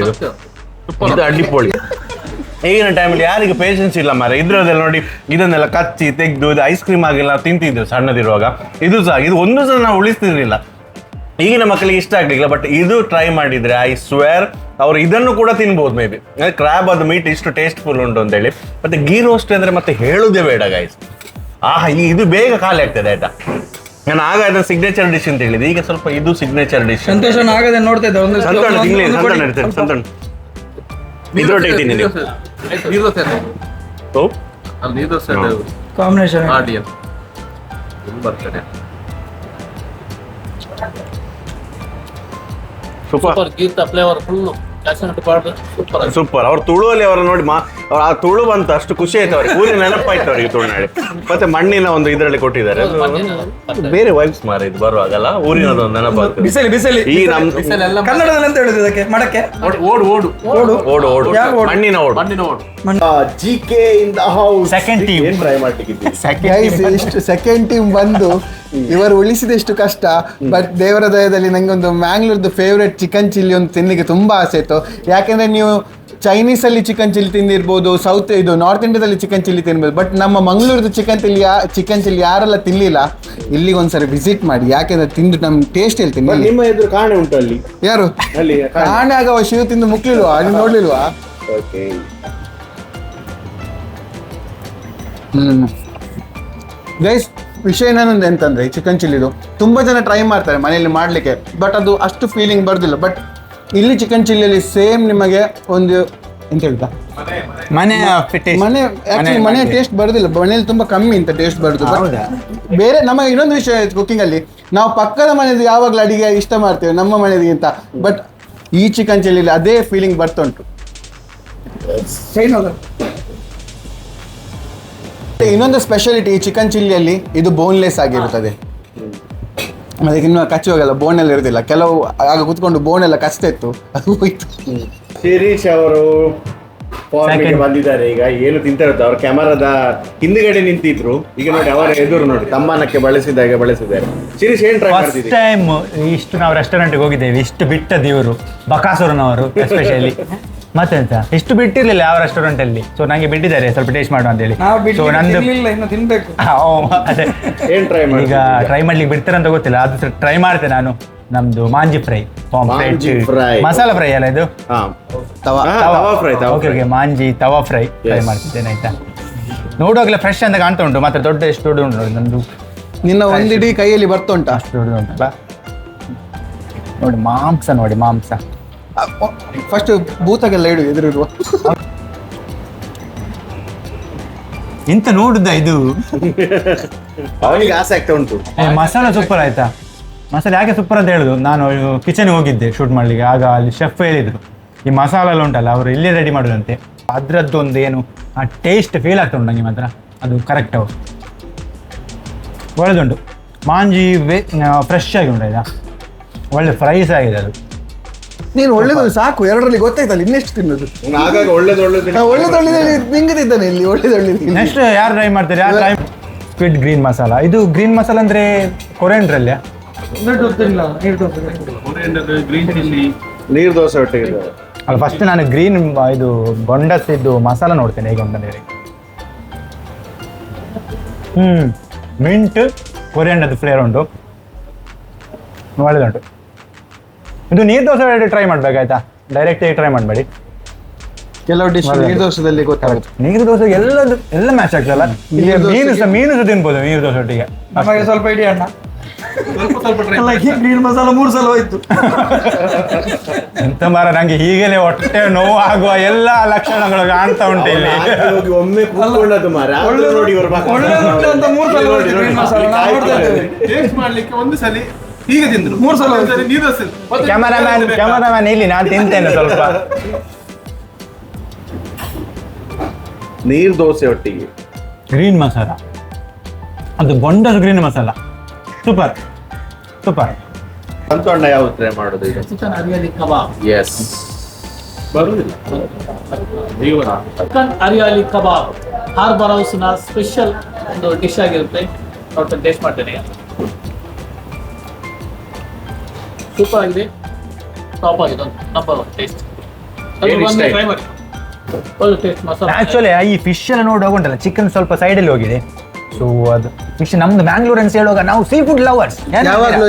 ಇದು ಅಡ್ಡಿಪೊಳಿ. ಈಗಿನ ಟೈಮಲ್ಲಿ ಯಾರಿಗೆ ಪೇಷನ್ಸ್ ಇಲ್ಲ ಮಾರೆ. ಇದ್ರದ್ದೆಲ್ಲ ನೋಡಿ ಇದನ್ನೆಲ್ಲ ಕಚ್ಚಿ ತೆಗೆದು ಇದು ಐಸ್ ಕ್ರೀಮ್ ಆಗಿಲ್ಲ ತಿಂತಿದ್ರು ಸಣ್ಣದಿರುವಾಗ. ಇದು ಸಹ ಇದು ಒಂದು ಸಹ ನಾವು ಉಳಿಸ್ತಿರ್ಲಿಲ್ಲ. ಈಗಿನ ಮಕ್ಕಳಿಗೆ ಇಷ್ಟ ಆಗ್ಲಿಲ್ಲ. ಬಟ್ ಇದು ಟ್ರೈ ಮಾಡಿದ್ರೆ ಐ ಸ್ವೇರ್ ಅವ್ರು ಇದನ್ನು ಕೂಡ ತಿನ್ಬೋದು ಮೇ ಬಿ. ಕ್ರ್ಯಾಬ್ ಅದು ಮೀಟ್ ಇಷ್ಟು ಟೇಸ್ಟ್ಫುಲ್ ಉಂಟು ಅಂತೇಳಿ. ಮತ್ತೆ ಗೀ ರೋಸ್ಟ್ ಅಂದ್ರೆ ಮತ್ತೆ ಹೇಳುದೇ ಬೇಡ ಗೈಸ್. ಇದು ಬೇಗ ಖಾಲಿ ಆಗ್ತದೆ ಆಯ್ತಾ. ನಾನು ಆಗ ಅದನ್ನ ಸಿಗ್ನೇಚರ್ ಡಿಶ್ ಅಂತ ಹೇಳಿದೆ, ಈಗ ಸ್ವಲ್ಪ ಇದು ಸಿಗ್ನೇಚರ್ ಡಿಶ್. ಸಂತೋಷ ಆಗದೆ ನೋಡ್ತಾ ಇದ್ದೆ. ಒಂದು ಸಂತೋಣ ತಿಂಗ್ಳಿ ಸಂತೋಣ ಇರ್ತೇನೆ, ಸಂತೋಣ ಇದ್ರೊಟ್ಟಿಗೆ ಇದ್ದೀನಿ ನೀವು. ನೀರು ದೋಸೆ ಅಲ್ಲ? ಓ ಅಲ್ಲಿ ನೀರು ದೋಸೆ ಕಾಂಬಿನೇಷನ್ ಆಡಿಯನ್ ಬರ್ತದೆ. ಸೂಪರ್ ಗೀತ ಫ್ಲೇವರ್ ಫುಲ್ ಕ್ಯಾಶನಟ್ ಪೌಡರ್ ಸೂಪರ್ ಆಗಿದೆ. ಸೂಪರ್. ಅವ್ರು ತುಳುವಲ್ಲಿ ಅವರು ನೋಡಿ ಅವ್ರು ಆ ತುಳು ಬಂತು, ಅಷ್ಟು ಖುಷಿ ಆಯ್ತು ಅವ್ರಿಗೆ. ಊರಿನ ನೆನಪಾಯ್ತು ಅವರಿಗೆ ತುಳುನಾಡಿ. ಮತ್ತೆ ಮಣ್ಣಿನ ಒಂದು ಇದರಲ್ಲಿ ಕೊಟ್ಟಿದ್ದಾರೆ. ಅದು ಬೇರೆ ವೈಬ್ಸ್ ಮಾರ ಇದು ಬರುವಾಗಲ್ಲ, ಊರಿನದ ಒಂದು ನೆನಪಾಗ್ತದೆ. ಬಿಸಿಲಿ ಬಿಸಿಲಿ ಈ ನಮ್ಮ ಕನ್ನಡದಲ್ಲಿ ಅಂತ ಹೇಳುದು ಇದಕ್ಕೆ ಮಡಕ್ಕೆ ಓಡು ಓಡು ಓಡು ಓಡು ಓಡು ಯಾವ ಓಡು? ಮಣ್ಣಿನ ಓಡು. ಮಣ್ಣಿನ ಓಡು. GK in the house. Second team try ಮಾಡ್ಲಿಕ್ಕೆ Guys, ಇಷ್ಟು ಸೆಕೆಂಡ್ ಟೀಮ್ ಬಂದು ಇವರು ಉಳಿಸಿದಷ್ಟು ಕಷ್ಟ. ಬಟ್ ದೇವರ ದಯದಲ್ಲಿ ನಂಗೆ ಒಂದು ಮ್ಯಾಂಗ್ಳೂರ್ದು ಫೇವ್ರೆಟ್ ಚಿಕನ್ ಚಿಲ್ಲಿ ಒಂದು ತಿನ್ಲಿಕ್ಕೆ ತುಂಬಾ ಆಸೆ ಇತ್ತು. ಯಾಕೆಂದ್ರೆ ನೀವು ಚೈನೀಸ್ ಅಲ್ಲಿ ಚಿಕನ್ ಚಿಲ್ಲಿ ತಿಂದಿರ್ಬೋದು, ಸೌತ್ ಇದು ನಾರ್ತ್ ಇಂಡಿಯಾದಲ್ಲಿ ಚಿಕನ್ ಚಿಲ್ಲಿ ತಿನ್ಬೋದು. ಬಟ್ ನಮ್ಮ ಮಂಗಳೂರದ್ದು ಚಿಕನ್ ಚಿಲ್ಲಿ ಯಾರೆಲ್ಲ ತಿನ್ಲಿಲ್ಲ, ಇಲ್ಲಿಗೆ ಒಂದ್ಸರಿ ವಿಸಿಟ್ ಮಾಡಿ. ಯಾಕೆಂದ್ರೆ ತಿಂದು ನಮ್ ಟೇಸ್ಟ್ ಹೇಳ್ತೀನಿ. ನಿಮ್ಮ ಎದುರು ಕಾಣೆ ಉಂಟು ಅಲ್ಲಿ. ಯಾರು ಅಲ್ಲಿ ಕಾಣೆ ಆಗವ ಶಿವ ತಿಂದು ಮುಕ್ಲಿಲ್ವಾ? ನೀವು ನೋಡ್ಲಿಲ್ವಾ? ಗೈಸ್, ವಿಷಯ ಏನಂದ್ರೆ ಎಂತಂದ್ರೆ ಈ ಚಿಕನ್ ಚಿಲ್ಲಿದು ತುಂಬಾ ಜನ ಟ್ರೈ ಮಾಡ್ತಾರೆ ಮನೆಯಲ್ಲಿ ಮಾಡ್ಲಿಕ್ಕೆ, ಬಟ್ ಅದು ಅಷ್ಟು ಫೀಲಿಂಗ್ ಬರುದಿಲ್ಲ. ಬಟ್ ಇಲ್ಲಿ ಚಿಕನ್ ಚಿಲ್ಲಿಯಲ್ಲಿ ಸೇಮ್ ನಿಮಗೆ ಒಂದು ಎಂತ ಹೇಳ್ತಾ ಮನೆ ಟೇಸ್ಟ್ ಬರುದಿಲ್ಲ. ಮನೆಯಲ್ಲಿ ತುಂಬಾ ಕಮ್ಮಿ ಅಂತ ಟೇಸ್ಟ್ ಬರುದು. ಬೇರೆ ನಮಗೆ ಇನ್ನೊಂದು ವಿಷಯ ಕುಕಿಂಗ್ ಅಲ್ಲಿ, ನಾವು ಪಕ್ಕದ ಮನೆಯದು ಯಾವಾಗಲೂ ಅಡಿಗೆ ಇಷ್ಟ ಮಾಡ್ತೇವೆ ನಮ್ಮ ಮನೆಗಿಂತ. ಬಟ್ ಈ ಚಿಕನ್ ಚಿಲ್ಲಿಯಲ್ಲಿ ಅದೇ ಫೀಲಿಂಗ್ ಬರ್ತಾ ಉಂಟು. ಇನ್ನೊಂದು ಸ್ಪೆಷಾಲಿಟಿ ಈ ಚಿಕನ್ ಚಿಲ್ಲಿಯಲ್ಲಿ, ಇದು ಬೋನ್ಲೆಸ್ ಆಗಿರುತ್ತದೆ. ಅದಕ್ಕೆ ಇನ್ನು ಕಚ್ಚುವಾಗಲ್ಲ ಬೋನ್ ಎಲ್ಲ ಇರುದಿಲ್ಲ. ಕೆಲವು ಆಗ ಕುತ್ಕೊಂಡು ಬೋನ್ ಎಲ್ಲ ಕಚ್ತಾ ಇತ್ತು, ಅದು ಹೋಯ್ತು. ಶಿರೀಶ್ ಅವರು ಬಂದಿದ್ದಾರೆ. ಈಗ ಏನು ತಿಂತ ಇರುತ್ತೆ, ಅವ್ರ ಕ್ಯಾಮರಾದ ಹಿಂದ್ಗಡೆ ನಿಂತಿದ್ರು. ಈಗ ನೋಡಿ ಅವರ ಎದುರು ನೋಡಿ ತಮ್ಮನಕ್ಕೆ ಬಳಸಿದ್ದಾರೆ. ಶಿರೀಶ್ ಏನ್ ಟ್ರೈ ಫಸ್ಟ್ ಮಾಡ್ತಿದ್ದೀರಿ? ಟೈಮ್ ಇಷ್ಟು ನಾವು ರೆಸ್ಟೋರೆಂಟ್ಗೆ ಹೋಗಿದ್ದೇವೆ. ಇಷ್ಟು ಬಿಟ್ಟದ್ದು ಇವರು ಬಕಾಸುರನವರು ಎಸ್ಪೆಷಲಿ. ಮತ್ತೆಂತ ಇಷ್ಟು ಬಿಟ್ಟಿರ್ಲಿಲ್ಲ ಯಾವ ರೆಸ್ಟೋರೆಂಟ್ ಅಲ್ಲಿ. ಸೊ ನಂಗೆ ಬಿಟ್ಟಿದ್ದಾರೆ ಸ್ವಲ್ಪ ಟೇಸ್ಟ್ ಮಾಡುವ ಅಂತ ಹೇಳಿ. ಸೊ ನಂದು ಇನ್ನು ತಿನ್ಬೇಕು. ಅದೇ ಏನ್ ಟ್ರೈ ಮಾಡಿ? ಈಗ ಟ್ರೈ ಮಾಡ್ಲಿಕ್ಕೆ ಬಿಡ್ತಾರೆ ಅಂತ ಗೊತ್ತಿಲ್ಲ, ಅದು ಟ್ರೈ ಮಾಡ್ತೇನೆ ನಾನು. ನಮ್ದು ಮಾಂಜಿ ಫ್ರೈ, ಮಸಾಲ ಫ್ರೈ ಅಲ್ಲ ಇದು, ತವಾ ಫ್ರೈ. ಓಕೆ ಓಕೆ, ಮಾಂಜಿ ತವಾ ಫ್ರೈ ಟ್ರೈ ಮಾಡ್ತಿದ್ದೇನೆ ಆಯ್ತಾ. ನೋಡುವಾಗಲೇ ಫ್ರೆಶ್ ಅಂತ ಕಾಣ್ತಾ ಉಂಟು. ಮತ್ತೆ ದೊಡ್ಡ ಎಷ್ಟು ದೊಡ್ಡ ಉಂಟು ನೋಡಿ ನಂದು. ನಿನ್ನ ಒಂದಿಡೀ ಕೈಯಲ್ಲಿ ಬರ್ತಾ ಉಂಟಾ? ಅಷ್ಟು ದೊಡ್ಡ ಉಂಟಲ್ಲ ನೋಡಿ. ಮಾಂಸ ನೋಡಿ, ಮಾಂಸ ಫಸ್ಟ್ ಭೂತಗೆಲ್ಲ ಇಡು ಎದುರಿರುವ. ಎಂತ ನೋಡುದ ಇದು. ಅವನಿಗೆ ಆಸೆ ಆಗ್ತಾ ಉಂಟು. ಮಸಾಲ ಸೂಪರ್ ಆಯ್ತಾ. ಮಸಾಲೆ ಯಾಕೆ ಸೂಪರ್ ಅಂತ ಹೇಳುದು, ನಾನು ಕಿಚನ್ಗೆ ಹೋಗಿದ್ದೆ ಶೂಟ್ ಮಾಡ್ಲಿಕ್ಕೆ. ಆಗ ಅಲ್ಲಿ ಶೆಫ್ ಹೇಳಿದ್ರು ಈ ಮಸಾಲ ಎಲ್ಲ ಉಂಟಲ್ಲ ಅವರು ಇಲ್ಲೇ ರೆಡಿ ಮಾಡೋದಂತೆ. ಅದ್ರದ್ದೊಂದು ಏನು ಆ ಟೇಸ್ಟ್ ಫೀಲ್ ಆಗ್ತಾ ಉಂಟು ನಂಗೆ ಮಾತ್ರ. ಅದು ಕರೆಕ್ಟ್ ಅವರು ಒಳ್ಳೆದುಂಟು. ಮಾಂಜಿ ಫ್ರೆಶ್ ಆಗಿ ಉಂಟು ಆಯ್ತಾ, ಒಳ್ಳೆ ಫ್ರೈಸ್ ಆಗಿದೆ ಅದು. ನೀನು ಒಳ್ಳೇದು ಸಾಕು, ಎರಡರಲ್ಲಿ ಗೊತ್ತಾಯ್ತಲ್ಲ, ಇನ್ನೆಷ್ಟು ತಿನ್ನೋದು. ಆಗಾಗ ಒಳ್ಳೇದು ನಿಂಗದಿದ್ದಾನೆ ಇಲ್ಲಿ ಒಳ್ಳೇದು. ನೆಕ್ಸ್ಟ್ ಯಾರು ಟ್ರೈ ಮಾಡ್ತಾರೆ? ಯಾರು ಟ್ರೈ ಸ್ಕ್ವಿಡ್ ಗ್ರೀನ್ ಮಸಾಲ. ಇದು ಗ್ರೀನ್ ಮಸಾಲ ಅಂದ್ರೆ ಕೊರಿಯಂಡರ್ ಗ್ರೀನ್ ಚಿಲ್ಲಿ, ನೀರು ದೋಸೆ ಒಟ್ಟಿಗೆ ಅಲ್ಲ ಫಸ್ಟ್ ನಾನು ಗ್ರೀನ್ ಇದು ಬೊಂಡಸಿದ್ದು ಮಸಾಲ ನೋಡ್ತೇನೆ ಹೇಗೆ ಉಂಟಂತ ಹೇಳಿ. ಮಿಂಟ್ ಕೊರಿಯಂಡದ್ದು ಫ್ಲೇವರ್ ಉಂಟು, ಒಳ್ಳೆದುಂಟು. ಇದು ನೀರು ದೋಸೆ ಟ್ರೈ ಮಾಡ್ಬೇಕಾಯ್ತಾ, ಡೈರೆಕ್ಟಾಗಿ ಟ್ರೈ ಮಾಡಬೇಡಿ. ಕೆಲವು ಡಿಶ್ ನೀರು ದೋಸೆದಲ್ಲಿ ಗೊತ್ತಾಗುತ್ತೆ. ನೀರು ದೋಸೆ ಎಲ್ಲ ಮ್ಯಾಚ್ ಆಗ್ತಲ್ಲ. ಮೀನು ಸಹ ತಿನ್ಬೋದು ನೀರು ದೋಸೆ ಒಟ್ಟಿಗೆ. ನಮಗೆ ಸ್ವಲ್ಪ ಇಡಿ ಅಣ್ಣ, ಸ್ವಲ್ಪ ಟ್ರೈ ಗ್ರೀನ್ ಮಸಾಲ 3 ಸಲ ಹೋಯ್ತು. ಎಂತ ಮಾರ, ನಂಗೆ ಹೀಗಲೇ ಹೊಟ್ಟೆ ನೋವು ಆಗುವ ಎಲ್ಲ ಲಕ್ಷಣಗಳು ಕಾಣ್ತಾ ಉಂಟು ಇಲ್ಲಿ. ಒಮ್ಮೆ ಕೂತ್ಕೊಂಡದ್ದು ಮಾರ ನೋಡಿ ಇವರು ಒಳ್ಳೆದುಂಟು ಅಂತ 3 ಸಲ ಹೋಯ್ತು ಗ್ರೀನ್ ಮಸಾಲ. ನಾವು ನೋಡ್ತಾ ಇದ್ದೇವೆ. ಟೇಸ್ಟ್ ಮಾಡ್ಲಿಕ್ಕೆ ಒಂದು ಸಲ ಹೀಗೆ ತಿಂದ್ರು, 3 ಸಲ ಹೋಯ್ತು. ಒಂದ್ಸಲಿ ನೀರು ದೋಸೆ. ಮತ್ತೆ ಕ್ಯಾಮರಾಮ್ಯಾನ್ ಇಲ್ಲಿ ನಾನು ತಿಂತೇನೆ ಸ್ವಲ್ಪ. ನೀರು ದೋಸೆ ಒಟ್ಟಿಗೆ ಗ್ರೀನ್ ಮಸಾಲ, ಅದು ಬೊಂಡದ ಗ್ರೀನ್ ಮಸಾಲ, ಸೂಪರ್ ಸೂಪರ್. ಸಂತೋಣ ಯಾವ್ದು ಟ್ರೈ ಮಾಡೋದು ಈಗ? ಚಿಕನ್ ಅರಿಯಾಲಿ ಕಬಾಬ್. ಎಸ್, ಬರುದಿಲ್ಲ ಚಿಕನ್ ಅರಿಯಾಲಿ ಕಬಾಬ್ ಹಾರ್ಬರ್ ಹೌಸ್ನ ಸ್ಪೆಷಲ್ ಒಂದು ಡಿಶ್ ಆಗಿರುತ್ತೆ. ನೋಡ್ತಾ ಟೇಸ್ಟ್ ಮಾಡ್ತೇನೆ. ಸೂಪರ್ ಆಗಿದೆ, ಟಾಪ್ ಆಗಿದೆ, ನಂಬರ್ 1 ಟೇಸ್ಟ್. ಏನ್ ಇಷ್ಟ ಆಯ್ತು? ಟ್ರೈ ಮಾಡಿ, ಒಳ್ಳೆ ಟೇಸ್ಟ್ ಮಸಾಲ. ಆಕ್ಚುಲಿ ಈ ಫಿಶ್ ಎಲ್ಲ ನೋಡುವಾಗ ಉಂಟಲ್ಲ, ಚಿಕನ್ ಸ್ವಲ್ಪ ಸೈಡಲ್ಲಿ ಹೋಗಿದೆ. ಸೊ ಅದು ಫಿಶ್ ನಮ್ದು ಮ್ಯಾಂಗ್ಳೂರ್ ಅಂತ ಹೇಳುವಾಗ ನಾವು ಸೀ ಫುಡ್ ಲವರ್ಸ್.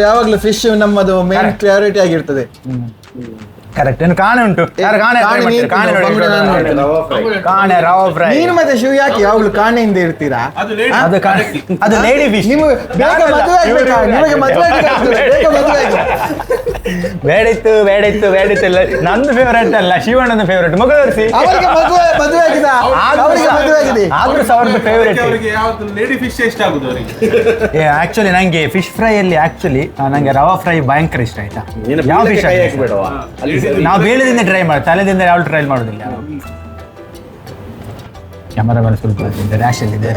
ಯಾವಾಗ್ಲೂ ಫಿಶ್ ನಮ್ಮದು ಮೇನ್ ಪ್ರಯಾರಿಟಿ ಆಗಿರ್ತದೆ. ಕರೆಕ್ಟ್. ಏನು ಕಾಣೆ ಉಂಟು, ಯಾರು ಕಾಣೆ ಕಾಣೆ try ನೀನು ಮಾಡ್ತೀರಾ? ಕಾಣೆ ಬಂಗುಡೆ ನಾನು ನೋಡಿ. ರವಾ ಫ್ರೈ. ಕಾಣೆ ರವಾ ಫ್ರೈ. ನೀನು ಮತ್ತೆ ಶಿವ್ ಯಾಕೆ ಯಾವಾಗ್ಲೂ ಕಾಣೆಯಿಂದ ಇರ್ತೀರಾ? ಅದು ಅದು ಲೇಡಿ ಫಿಶ್. ನಿಮಗೆ ಬೇಗ ಮದುವೆ ಆಗ್ಬೇಕಾ? ನಿಮಗೆ ಮದುವೆ ಆಗ್ಬೇಕಾಗ್ತದೆ, ಬೇಗ ಮದುವೆ ಆಗಿ. ಬೇಡಿತ್ತು ಇಲ್ಲ. ನಂದು ಫೇವರೇಟ್ ಅಲ್ಲ, ಶಿವಣ್ಣನ ಫೇವರೇಟ್. ಮಗ ತೋರಿಸಿ. ಅವರಿಗೆ ಮದುವೆ ಆಗಿದೆ, ಅವರಿಗೆ ಮದುವೆ ಆಗಿದೆ. ಆದ್ರೂ ಸಹ ಅವ್ರದ್ದು ಫೇವರೇಟ್. ಅವರಿಗೆ ಯಾವ್ದು ಲೇಡಿ ಫಿಶ್ ಇಷ್ಟ ಆಗುದು ಅವರಿಗೆ. ಆಕ್ಚುಲಿ ನಂಗೆ ಫಿಶ್ ಫ್ರೈ ಅಲ್ಲಿ ಆಕ್ಚುಲಿ ನಂಗೆ ರವಾ ಫ್ರೈ ಭಯಂಕರ ಇಷ್ಟ ಆಯ್ತಾ. ನೀನು ಯಾವ ಬೀಳಕ್ಕೆ ಫಿಶ್ ಕೈ ಹಾಕ್ಬೇಡವಾ? ನಾವು ಬೇಳೆದಿಂದ ಟ್ರೈ ಮಾಡಿ, ತಲೆದಿಂದ ಯಾವ್ದು ಟ್ರೈ ಮಾಡೋದಿಲ್ಲ. ಕ್ಯಾಮರಾಮನ್ ಸ್ವಲ್ಪ ರ್ಯಾಶ್ ಅಲ್ಲಿ ಇದೆ.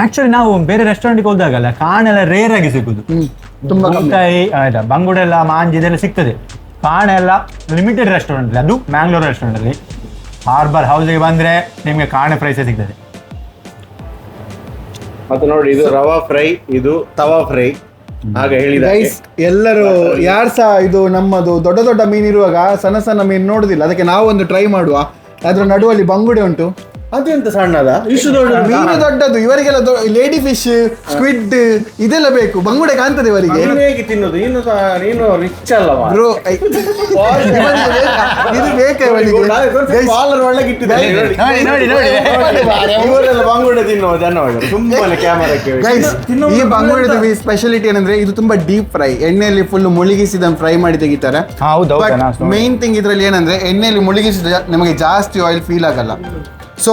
ಆಕ್ಚುಲಿ ನಾವು ಬೇರೆ ರೆಸ್ಟೋರೆಂಟ್ಗೆ ಹೋದಾಗಲ್ಲ ಕಾಣೆಲ್ಲ ರೇರ್ ಆಗಿ ಸಿಗುದು. ತುಂಬಾ ಕಮ್ಮಿ. ಊಟಾಯಿ ಆಯ್ತಾ, ಬಂಗುಡೆಲ್ಲ ಮಾಂಜಿ ಇದೆಲ್ಲ ಸಿಗ್ತದೆ. ಕಾಣೆ ಎಲ್ಲ ಲಿಮಿಟೆಡ್ ರೆಸ್ಟೋರೆಂಟ್ ಅಲ್ಲಿ, ಅದು ಮ್ಯಾಂಗ್ಳೂರ್ ರೆಸ್ಟೋರೆಂಟ್ ಅಲ್ಲಿ. ಹಾರ್ಬರ್ ಹೌಸ್ಗೆ ಬಂದ್ರೆ ನಿಮ್ಗೆ ಕಾಣೆ ಪ್ರೈಸೇ ಸಿಗ್ತದೆ. ಮತ್ತೆ ನೋಡಿ, ಇದು ರವಾ ಫ್ರೈ, ಇದು ತವಾ ಫ್ರೈ. ಆಗ ಹೇಳಿದ ಗೈಸ್, ಎಲ್ಲರೂ ಯಾರು ಸಹ ಇದು ನಮ್ಮದು ದೊಡ್ಡ ದೊಡ್ಡ ಮೀನಿರುವಾಗ ಸಣ್ಣ ಸಣ್ಣ ಮೀನು ನೋಡುದಿಲ್ಲ. ಅದಕ್ಕೆ ನಾವು ಒಂದು ಟ್ರೈ ಮಾಡುವ. ಅದ್ರ ನಡುವಲ್ಲಿ ಬಂಗುಡೆ ಉಂಟು. ಅದೆಂತ ಸಣ್ಣದ, ಇಷ್ಟು ದೊಡ್ಡ ಮೀನು ದೊಡ್ಡದು, ಇವರಿಗೆಲ್ಲ ಲೇಡಿ ಫಿಶ್, ಸ್ಕ್ವಿಡ್ ಇದೆಲ್ಲ ಬೇಕು. ಬಂಗುಡೆ ಕಾಣ್ತದೆ ಇವರಿಗೆ. ನೀನು ಹೇಗೆ ತಿನ್ನೋದು? ನೀನು ರಿಚ್ ಅಲ್ಲವಾ? ಬ್ರೋ, ಇದು ಬೇಕಾ ಇವರಿಗೆ? ಕಾಲರ್ ಒಳಗೆ ಇಟ್ಟಿದ್ದಾರೆ. ನೋಡಿ ಇವರೆಲ್ಲ ಬಂಗುಡೆ ತಿನ್ನುವ ಜನಗಳು ತುಂಬಾನೇ ಕ್ಯಾಮರಾಕ್ಕೆ. ಗೈಸ್, ಈ ಬಂಗುಡೆದು ಸ್ಪೆಷಾಲಿಟಿ ಏನಂದ್ರೆ ಇದು ತುಂಬಾ ಡೀಪ್ ಫ್ರೈ, ಎಣ್ಣೆಯಲ್ಲಿ ಫುಲ್ ಮುಳುಗಿಸಿದ ಫ್ರೈ ಮಾಡಿ ತೆಗಿತಾರೆ. ಹೌದು. ಮೇನ್ ಥಿಂಗ್ ಇದ್ರಲ್ಲಿ ಏನಂದ್ರೆ ಎಣ್ಣೆಯಲ್ಲಿ ಮುಳುಗಿಸಿದ ನಮಗೆ ಜಾಸ್ತಿ ಆಯಿಲ್ ಫೀಲ್ ಆಗಲ್ಲ. ಸೊ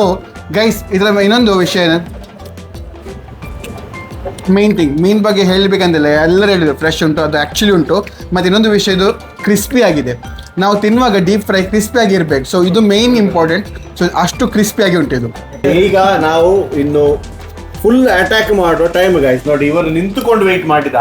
ಗೈಸ್, ಇದರ ಇನ್ನೊಂದು ವಿಷಯ ಮೇನ್ ಥಿಂಗ್, ಮೀನ್ ಬಗ್ಗೆ ಹೇಳಬೇಕಂದಿಲ್ಲ, ಎಲ್ಲರೂ ಹೇಳಿದ್ರು ಫ್ರೆಶ್ ಉಂಟು, ಅದು ಆ್ಯಕ್ಚುಲಿ ಉಂಟು. ಮತ್ತು ಇನ್ನೊಂದು ವಿಷಯ, ಇದು ಕ್ರಿಸ್ಪಿ ಆಗಿದೆ. ನಾವು ತಿನ್ನುವಾಗ ಡೀಪ್ ಫ್ರೈ ಕ್ರಿಸ್ಪಿ ಆಗಿರ್ಬೇಕು. ಸೊ ಇದು ಮೇನ್ ಇಂಪಾರ್ಟೆಂಟ್. ಸೊ ಅಷ್ಟು ಕ್ರಿಸ್ಪಿ ಆಗಿ ಉಂಟು ಇದು. ಈಗ ನಾವು ಇನ್ನು ಫುಲ್ ಅಟ್ಯಾಕ್ ಮಾಡುವ ಟೈಮ್ ಗೈಸ್. ನೋಡಿ, ಇವರು ನಿಂತುಕೊಂಡು ವೆಯ್ಟ್ ಮಾಡಿದ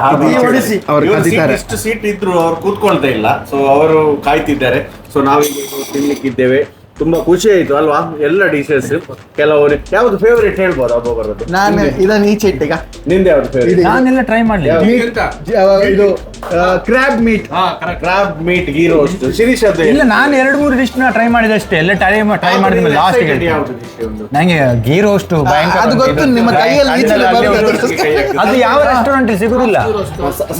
ಹೊಡಿಸಿ. ಅವ್ರು ಕದಿತಾರೆ. ಇಷ್ಟು ಸೀಟ್ ಇದ್ರು ಅವ್ರು ಕೂತ್ಕೊಳ್ತಾ ಇಲ್ಲ. ಸೊ ಅವರು ಕಾಯ್ತಿದ್ದಾರೆ. ಸೊ ನಾವೀಗ ತಿನ್ಲಿಕ್ಕಿದ್ದೇವೆ. ತುಂಬಾ ಖುಷಿ ಆಯ್ತು ಅಲ್ವಾ? ಎಲ್ಲ ಡಿಶಸ್ ಕೆಲವರು ಯಾವ್ದು ಫೇವರೇಟ್ ಹೇಳ್ಬೋದು ಒಬ್ಬೊಬ್ಬರದ್ದು? ನಾನು ಇದನ್ನ ಈಚೆ ಇಟ್ಟೀಗ. ನಿಂದ ಯಾವ್ದು ಫೇವರೇಟ್? ನಾನೆಲ್ಲ ಟ್ರೈ ಮಾಡ್ಲಿಲ್ಲ. ಇದು crab meet, crab meet ghee roast. Shirish ಅದು ಇಲ್ಲ, ನಾನು 2-3 ಡಿಶ್ ಟ್ರೈ ಮಾಡಿದಷ್ಟೇ. ಎಲ್ಲ ಟ್ರೈ ಮಾಡಿದ್ಮೇಲೆ ಲಾಸ್ಟ್ ಯಾವ್ದು dish ಒಂದು? ನಂಗೆ ಗೀ ರೋಸ್ಟ್ ಭಯಂಕರ ಅದು ಗೊತ್ತು, ನಿಮ್ಮ ಕೈಯಲ್ಲಿ ಈಚೆಲ್ಲ ಬರ್ತದೆ. ಅದು ಯಾವ ರೆಸ್ಟೋರೆಂಟ್ ಸಿಗುದಿಲ್ಲ.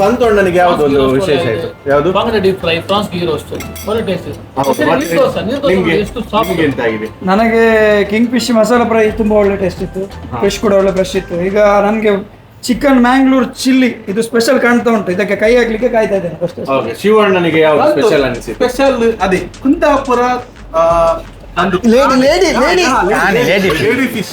ಸಂತೋಣ್ಣನಿಗೆ ಯಾವ್ದು ಒಂದು ವಿಶೇಷ ಆಯ್ತು? ಯಾವ್ದು? Bangude deep fry, prawns ghee roast, ಒಳ್ಳೆ ಟೇಸ್ಟ್ ಇದೆ. ಹೌದು, ಮತ್ತೆ ನಿಮ್ಗೆ ಎಷ್ಟು ಸಾಫ್ಟ್. ನಿಮ್ಗೆ ಎಂತ ಆಗಿದೆ? ನನಗೆ ಕಿಂಗ್ ಫಿಶ್ ಮಸಾಲ ಫ್ರೈ ತುಂಬಾ ಒಳ್ಳೆ ಟೇಸ್ಟ್ ಇತ್ತು. ಫಿಶ್ ಕೂಡ ಒಳ್ಳೆ ಫ್ರೆಶ್ ಇತ್ತು. ಈಗ ನನಗೆ ಚಿಕನ್ ಮ್ಯಾಂಗ್ಳೂರ್ ಚಿಲ್ಲಿ ಇದು ಸ್ಪೆಷಲ್ ಕಾಣ್ತಾ ಉಂಟು. ಇದಕ್ಕೆ ಕೈ ಹಾಕ್ಲಿಕ್ಕೆ ಕಾಯ್ತಾ ಇದ್ದೇನೆ ಅಷ್ಟೇ. Okay, ಶಿವಣ್ಣನಿಗೆ ಯಾವ್ದು ಸ್ಪೆಷಲ್ ಅನಿಸಿತು? ಸ್ಪೆಷಲ್ ಅದೇ ಕುಂದಾಪುರ ಲೇಡಿ ಫಿಶ್.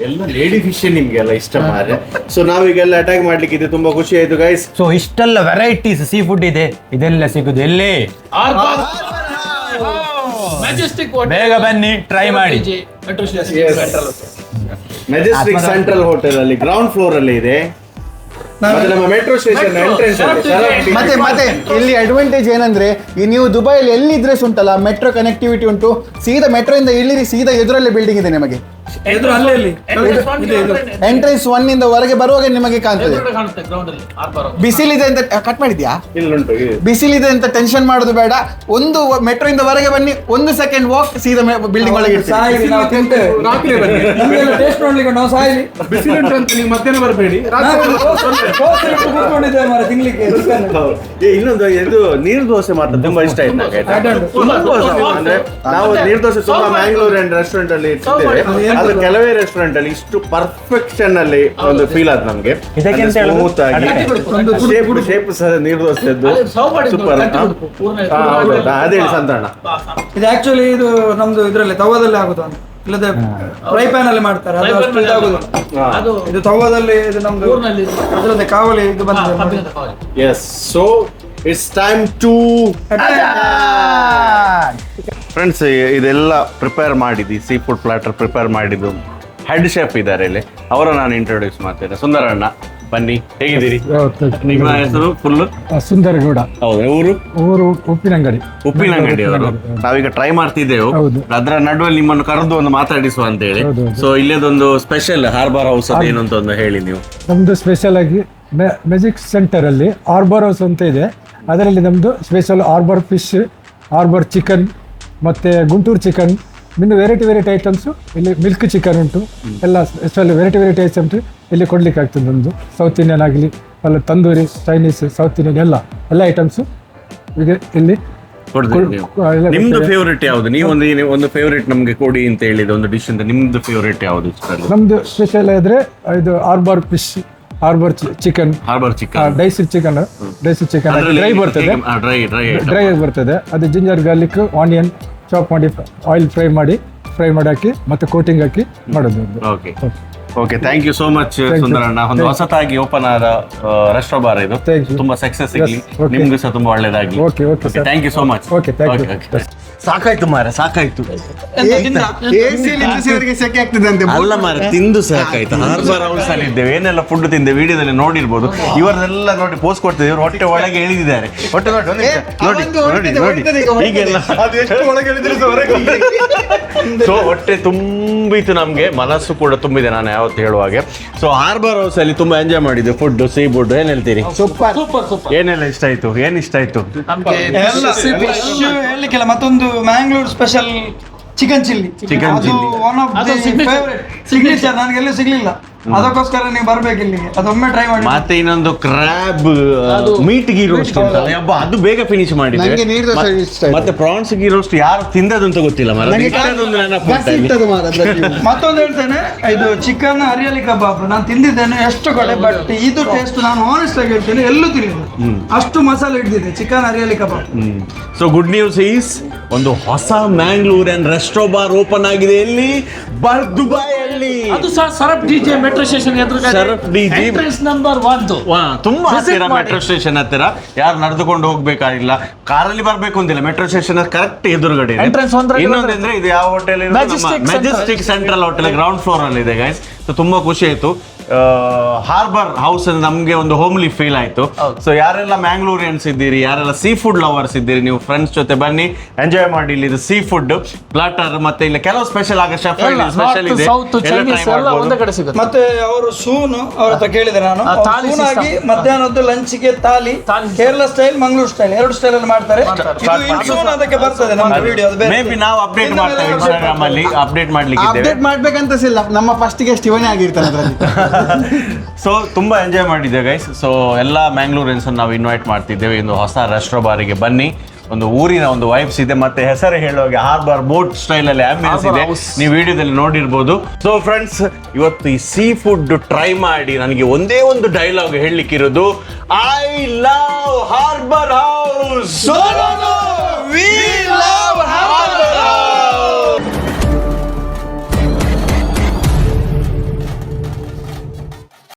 ಎಲ್ಲ ಲೇಡಿ ಫಿಶ್ ನಿಮ್ಗೆ ಎಲ್ಲ ಇಷ್ಟ ಮಾರೆ. ಸೊ ನಾವೀಗೆಲ್ಲ ಅಟ್ಯಾಕ್ ಮಾಡ್ಲಿಕ್ಕೆ ಇದೆ. ತುಂಬಾ ಖುಷಿ ಆಯ್ತು ಗೈಸ್. ಸೊ ಇಷ್ಟೆಲ್ಲ ವೆರೈಟೀಸ್ ಸೀ ಫುಡ್ ಇದೆ, ಇದೆಲ್ಲ ಸಿಗುದು ಎಲ್ಲಿ? ಮೆಜೆಸ್ಟಿಕ್ ಬೇಗ ಬನ್ನಿ, ಟ್ರೈ ಮಾಡಿ. ಮೆಜೆಸ್ಟಿಕ್ ಸೆಂಟ್ರಲ್ ಹೋಟೆಲ್ ಅಲ್ಲಿ ಗ್ರೌಂಡ್ ಫ್ಲೋರ್ ಅಲ್ಲಿ ಇದೆ. ಮತ್ತೆ ನಮ್ಮ ಮೆಟ್ರೋ ಸ್ಟೇಷನ್ ಎಂಟ್ರೆನ್ಸ್ ಅಲ್ಲಿ. ಮತ್ತೆ ಇಲ್ಲಿ ಅಡ್ವಾಂಟೇಜ್ ಏನಂದ್ರೆ, ಈ ನೀವು ದುಬೈಯಲ್ಲಿ ಎಲ್ಲಿದ್ರೆ ಉಂಟಲ್ಲ, ಮೆಟ್ರೋ ಕನೆಕ್ಟಿವಿಟಿ ಉಂಟು. ಸೀದಾ ಮೆಟ್ರೋ ಇಂದ ಇಳಿರಿ, ಸೀದಾ ಎದುರಲ್ಲೇ ಬಿಲ್ಡಿಂಗ್ ಇದೆ ನಿಮಗೆ. ಎದುರು ಅಲ್ಲೇ ಇಲ್ಲಿ ಇದು ಎಂಟ್ರೆನ್ಸ್ 1 ಇಂದ ಹೊರಗೆ ಬರುವಾಗ ನಿಮಗೆ ಕಾಣ್ತದೆ. ಕಾಣುತ್ತೆ ಗ್ರೌಂಡ್ ಅಲ್ಲಿ ಆರ್ಬರ್. ಬಿಸಿಲಿದೆ ಅಂತ ಕಟ್ ಮಾಡಿದ್ಯಾ? ಇಲ್ಲುಂಟು ಬಿಸಿಲಿದೆ ಅಂತ ಟೆನ್ಷನ್ ಮಾಡೋದು ಬೇಡ. ಒಂದು ಮೆಟ್ರೋ ಇಂದ ಹೊರಗೆ ಬನ್ನಿ, 1 ಸೆಕೆಂಡ್ ವಾಕ್, ಸೀದಾ ಬಿಲ್ಡಿಂಗ್ ಒಳಗೆ ಇರ್ತೀವಿ. ಸಾಯಿಲಿ ನಾವು ತಿಂತೇವೆ. ರಾತ್ರಿ ಬನ್ನಿ. ನಮಗೆಲ್ಲ ಟೇಸ್ಟ್ ನೋಡ್ಲಿಕ್ಕೆ ನಾವು ಸಾಯಿಲಿ. ಬಿಸಿಲುಂಟು ಅಂತ ನೀವು ಮಧ್ಯಾಹ್ನ ಬರಬೇಡಿ. ಕೂತ್ಕೊಂಡಿದ್ದೇವೆ ಮಾರ ತಿನ್ಲಿಕ್ಕೆ ಚಿಕನ್. ಇನ್ನೊಂದು ಇದು ನೀರು ದೋಸೆ ಮಾತ್ರ ತುಂಬಾ ಇಷ್ಟ ಆಯ್ತು ನಂಗೆ. ಅಂದ್ರೆ ನಾವು ನೀರು ದೋಸೆ ತುಂಬಾ ಮ್ಯಾಂಗ್ಳೂರ್ ಅಂಡ್ ರೆಸ್ಟೋರೆಂಟ್ ಅಲ್ಲಿ ಇಟ್ಟಿದ್ದೇವೆ. ಅದು ಕೆಲವೇ ರೆಸ್ಟೋರೆಂಟ್ ಅಲ್ಲಿ ಇಷ್ಟು ಪರ್ಫೆಕ್ಷನ್ ಅಲ್ಲಿ ಒಂದು ಫೀಲ್ ಆದ್ ನಮ್ಗೆ. ಇದಕ್ಕೆ ಎಂತ ಹೇಳುದು? ಸ್ಮೂತ್ ಆಗಿ ಶೇಪ್ ನೀರು ದೋಸೆದ್ದು ಸೂಪರ್. ಅದೇ ಹೇಳಿ ಸಂತಣ್ಣ, ಇದು ಆಕ್ಚುಲಿ ಇದು ನಮ್ದು ಇದ್ರಲ್ಲಿ ತವಾದಲ್ಲಿ ಆಗುದು ಅಂತ, ಇಲ್ಲದೆ ಫ್ರೈ ಪ್ಯಾನ್ ಅಲ್ಲಿ ಮಾಡ್ತಾರೆ. ಅದು ಅಷ್ಟು ಇದಾಗುದು. ಅದು ಇದು ತವಾದಲ್ಲಿ ಇದು ನಮ್ದು ಊರಿನಲ್ಲಿ ಅದರದ್ದೇ ಕಾವಲಿ ಇದು ಬಂದಿದೆ. Yes. So it's time to friends, ಇದೆಲ್ಲ ಪ್ರಿಪೇರ್ ಮಾಡಿದ್ದು, ಸೀ ಫುಡ್ ಪ್ಲಾಟರ್ ಪ್ರಿಪೇರ್ ಮಾಡಿದ್ದು ಹೆಡ್ ಶೆಫ್ ಇದ್ದಾರೆ ಇಲ್ಲಿ, ಅವರ ನಾನು ಇಂಟ್ರೊಡ್ಯೂಸ್ ಮಾಡ್ತೇನೆ. ಸುಂದರಣ್ಣ, ಬನ್ನಿ, ಹೇಗಿದ್ದೀರಿ? ನಿಮ್ಮ ಹೆಸರು ಫುಲ್? ಸುಂದರಗೌಡ. ಹೌದು. ಊರು ಉಪ್ಪಿನಂಗಡಿ. ಉಪ್ಪಿನಂಗಡಿ ಅವರು. ನಾವೀಗ ಟ್ರೈ ಮಾಡ್ತಿದ್ದೆವು, ಅದರ ನಡುವಲ್ಲಿ ನಿಮ್ಮನ್ನು ಕರೆದು ಒಂದು ಮಾತಾಡಿಸುವ ಅಂತ ಹೇಳಿ. ಸೊ ಇಲ್ಲದೊಂದು ಸ್ಪೆಷಲ್ ಹಾರ್ಬರ್ ಹೌಸ್ ಅದು ಏನು ಅಂತ ಒಂದು ಹೇಳಿ ನೀವು. ನಮ್ದು ಸ್ಪೆಷಲ್ ಆಗಿ ಮ್ಯಾಜಿಕ್ ಸೆಂಟರ್ ಅಲ್ಲಿ ಆರ್ಬರ್ ಹೌಸ್ ಅಂತ ಇದೆ. ಅದರಲ್ಲಿ ನಮ್ದು special Arbor fish, harbour chicken, ಮತ್ತೆ ಗುಂಟೂರು ಚಿಕನ್, ಇನ್ನು ವೆರೈಟಿ ಐಟಮ್ಸು ಇಲ್ಲಿ. ಮಿಲ್ಕ್ ಚಿಕನ್ ಉಂಟು, ಎಲ್ಲ ಸ್ಪೆಷಲ್ ವೆರೈಟಿ ಐಟಮ್ಸ್ ಇಲ್ಲಿ ಕೊಡ್ಲಿಕ್ಕೆ ಆಗ್ತದೆ. ನಮ್ಮದು ಸೌತ್ ಇಂಡಿಯನ್ ಆಗಲಿ, ಅಲ್ಲ ತಂದೂರಿ, ಚೈನೀಸ್, ಸೌತ್ ಇಂಡಿಯನ್ ಎಲ್ಲ ಐಟಮ್ಸು ಈಗ ಇಲ್ಲಿ ಕೊಡ್ತೀವಿ ನೀವು. ನಿಮ್ದು ಫೇವರೇಟ್ ಯಾವುದು? ನೀವು ಒಂದು ಫೇವರೇಟ್ ನಮ್ಗೆ ಕೊಡಿ ಅಂತ ಹೇಳಿದ ಒಂದು ಡಿಶ್ ಅಂತ ನಿಮ್ದು ಫೇವರೇಟ್ ಯಾವುದು? ನಮ್ದು ಸ್ಪೆಷಲ್ ಇದ್ರೆ ಇದು harbour fish, harbour chicken, dice chicken dry ಬರ್ತದೆ, ಡ್ರೈ ಆಗಿ ಬರ್ತದೆ. ಅದು ಜಿಂಜರ್ ಗಾರ್ಲಿಕ್ ಆನಿಯನ್ ಚಾಪ್ ಮಾಡಿ ಆಯಿಲ್ ಫ್ರೈ ಮಾಡಿ ಹಾಕಿ ಮತ್ತೆ ಕೋಟಿಂಗ್ ಹಾಕಿ ಮಾಡೋದು. Okay, thank you so much ಸುಂದರಣ್ಣ. ಒಂದು ಹೊಸತಾಗಿ ಓಪನ್ ಆದ ರೆಸ್ಟೋರೆಂಟ್ ಬಾರ್ ಇದು, ತುಂಬಾ ಸಕ್ಸಸ್ ಸಿಗಲಿ, ನಿಮ್ಗೂ ಸಹ ತುಂಬಾ ಒಳ್ಳೇದಾಗಿ. Thank you so much. ಸಾಕಾಯ್ತು ಮಾರ, ಸಾಕಾಯ್ತು. ಸೆಕೆ ಆಗ್ತದೆ ಅಂತ ಅಲ್ಲ ಮಾರ, ತಿಂದು ಸಾಕಾಯ್ತು. ಹಾರ್ಬರ್ ಹೌಸ್ ಅಲ್ಲಿ ಇದ್ದೇವೆ, ಏನೆಲ್ಲ ಫುಡ್ ತಿಂದೆ ವಿಡಿಯೋದಲ್ಲಿ ನೋಡಿರ್ಬೋದು. ಇವರನ್ನೆಲ್ಲ ನೋಡಿ ಪೋಸ್ಟ್ ಕೊಡ್ತಿದ್ದೆ, ಇವರು ಹೊಟ್ಟೆ ಒಳಗೆ ಎಳಿದಿದ್ದಾರೆ. ಹೊಟ್ಟೆ ನೋಡಿ ಹೀಗೆಲ್ಲ ಸೊ ಹೊಟ್ಟೆ ತುಂಬಿತು, ನಮ್ಗೆ ಮನಸ್ಸು ಕೂಡ ತುಂಬಿದೆ, ನಾನು ಯಾವತ್ತು ಹೇಳುವಾಗೆ. ಸೊ ಹಾರ್ಬರ್ ಹೌಸ್ ಅಲ್ಲಿ ತುಂಬಾ ಎಂಜಾಯ್ ಮಾಡಿದ್ದೆ. ಫುಡ್, ಸೀ ಫುಡ್ ಏನ್ ಹೇಳ್ತೀರಿ? ಸೂಪರ್. ಏನೆಲ್ಲ ಇಷ್ಟ ಆಯ್ತು? ಏನ್ ಇಷ್ಟ ಆಯ್ತು? ಹೇಳಲಿಕ್ಕಿಲ್ಲ. ಮತ್ತೊಂದು ಮ್ಯಾಂಗ್ಳೂರ್ ಸ್ಪೆಷಲ್ ಚಿಕನ್ ಚಿಲ್ಲಿ, ಅದು one of the favourite signature. ನನಗೆಲ್ಲೂ ಸಿಗ್ಲಿಲ್ಲ, ಅದಕ್ಕೋಸ್ಕರ ನೀವು ಬರ್ಬೇಕು ಇಲ್ಲಿಗೆ, ಅದೊಮ್ಮೆ ಟ್ರೈ ಮಾಡಿ. ಮತ್ತೆ ಇನ್ನೊಂದು ಕ್ರಾಬ್ ಮೀಟ್ ಗೀ ರೋಸ್ಟ್ ಉಂಟಲ್ಲ, ಅದು ಬೇಗ ಫಿನಿಶ್ ಮಾಡಿದ್ದೇವೆ. ಮತ್ತೆ ಪ್ರಾನ್ಸ್ ಗೀ ರೋಸ್ಟ್ ಯಾರು ತಿಂದದ್ದು ಅಂತ ಗೊತ್ತಿಲ್ಲ ಮಾರ. ಮತ್ತೊಂದು ಹೇಳ್ತೇನೆ, ಇದು ಚಿಕನ್ ಹರಿಯಾಲಿ ಕಬಾಬ್ ನಾನು ತಿಂದಿದ್ದೇನೆ ಎಷ್ಟು ಕಡೆ, ಬಟ್ ಇದು ಟೇಸ್ಟ್ ನಾನು ಆನೆಸ್ಟ್ ಆಗಿ ಹೇಳ್ತೇನೆ ಎಲ್ಲೂ ತಿನ್ನಲಿಲ್ಲ. ಅಷ್ಟು ಮಸಾಲೆ ಹಿಡಿದಿದೆ chicken hariyali kebab. So good news is, ಒಂದು ಹೊಸ Mangalore and resto bar open ಆಗಿದೆ. ಎಲ್ಲಿ? ದುಬೈಯಲ್ಲಿ. ಅದು ಸಹ ಸರಫ್ ಡಿಜೆ ಮೆಟ್ರೋ ಸ್ಟೇಷನ್ ಎದುರುಗಡೆ. Saraf DJ entrance number 1. ತುಂಬಾ ಹತ್ತಿರ, ಮೆಟ್ರೋ ಸ್ಟೇಷನ್ ಹತ್ತಿರ. ಯಾರು ನಡೆದುಕೊಂಡು ಹೋಗ್ಬೇಕಾಗಿಲ್ಲ, ಕಾರಲ್ಲಿ ಬರ್ಬೇಕು ಅಂತಿಲ್ಲ, ಮೆಟ್ರೋ ಸ್ಟೇಷನ್ ಕರೆಕ್ಟ್ ಎದುರುಗಡೆ. ಇನ್ನೊಂದಂದ್ರೆ ಇದು ಯಾವ hotel? Majestic Central hotel ground floor ಅಲ್ಲಿ ಇದೆ ಗೈಸ್. ಸೊ ತುಂಬಾ ಖುಷಿ ಆಯ್ತು. ಹಾರ್ಬರ್ ಹೌಸ್ ನಮ್ಗೆ ಒಂದು ಹೋಮ್ಲಿ ಫೀಲ್ ಆಯ್ತು. ಸೊ ಯಾರೆಲ್ಲ ಮ್ಯಾಂಗ್ಳೂರಿಯನ್ಸ್ ಇದ್ದೀರಿ, ಯಾರೆಲ್ಲ ಸೀ ಫುಡ್ ಲವರ್ಸ್ ಇದ್ದೀರಿ, ನೀವು ಫ್ರೆಂಡ್ಸ್ ಜೊತೆ ಬನ್ನಿ, ಎಂಜಾಯ್ ಮಾಡಿ. ಇಲ್ಲಿ ಇದು ಸೀ ಫುಡ್ ಪ್ಲಾಟರ್, ಮತ್ತೆ ಇಲ್ಲಿ ಕೆಲವು ಸ್ಪೆಷಲ್ ಆಗ ಶೆಫ್ ಸ್ಪೆಷಲ್ ಇದೆ. ಮತ್ತೆ ಅವರು ಸೂನು ಅವ್ರ ಹತ್ರ ಕೇಳಿದೆ ನಾನು, ಸೂನ್ ಆಗಿ ಮಧ್ಯಾಹ್ನದ್ದು ಲಂಚ್ಗೆ ತಾಲಿ, ಕೇರಳ ಸ್ಟೈಲ್, ಮಂಗಳೂರು ಸ್ಟೈಲ್, ಎರಡು ಸ್ಟೈಲ್ ಅಲ್ಲಿ ಮಾಡ್ತಾರೆ. ಅದಕ್ಕೆ ಬರ್ತದೆ ನಮ್ಮ ವಿಡಿಯೋ. ಮೇ ಬಿ ನಾವು ಅಪ್ಡೇಟ್ ಮಾಡ್ತೇವೆ ಇನ್ಸ್ಟಾಗ್ರಾಮ್ ಅಲ್ಲಿ, ಅಪ್ಡೇಟ್ ಮಾಡ್ಲಿಕ್ಕೆ ಅಪ್ಡೇಟ್ ಮಾಡ್ಬೇಕಂತ ಇಲ್ಲ, ನಮ್ಮ ಫಸ್ಟ್ ಗೆಸ್ಟ್ ಇವನೇ ಆಗಿರ್ತಾನೆ ಅದರಲ್ಲಿ. ಸೊ ತುಂಬಾ ಎಂಜಾಯ್ ಮಾಡಿದ್ದೆ ಗೈಸ್. ಸೊ ಎಲ್ಲ ಮ್ಯಾಂಗ್ಳೂರಿಯನ್ಸ್ ನಾವು ಇನ್ವೈಟ್ ಮಾಡ್ತಿದ್ದೇವೆ, ಒಂದು ಹೊಸ ರೆಸ್ಟೋ ಬಾರಿಗೆ ಬನ್ನಿ. ಒಂದು ಊರಿನ ಒಂದು ವೈಬ್ಸ್ ಇದೆ, ಮತ್ತೆ ಹೆಸರು ಹೇಳುವಾಗ ಹಾರ್ಬರ್ ಬೋಟ್ ಸ್ಟೈಲ್ ಅಲ್ಲಿ ಆಂಬಿಯನ್ಸ್ ಇದೆ, ನೀವು ವಿಡಿಯೋದಲ್ಲಿ ನೋಡಿರ್ಬೋದು. ಸೊ ಫ್ರೆಂಡ್ಸ್, ಇವತ್ತು ಈ ಸೀ ಫುಡ್ ಟ್ರೈ ಮಾಡಿ ನನಗೆ ಒಂದೇ ಒಂದು ಡೈಲಾಗ್ ಹೇಳಲಿಕ್ಕಿರೋದು, I love harbour house. We love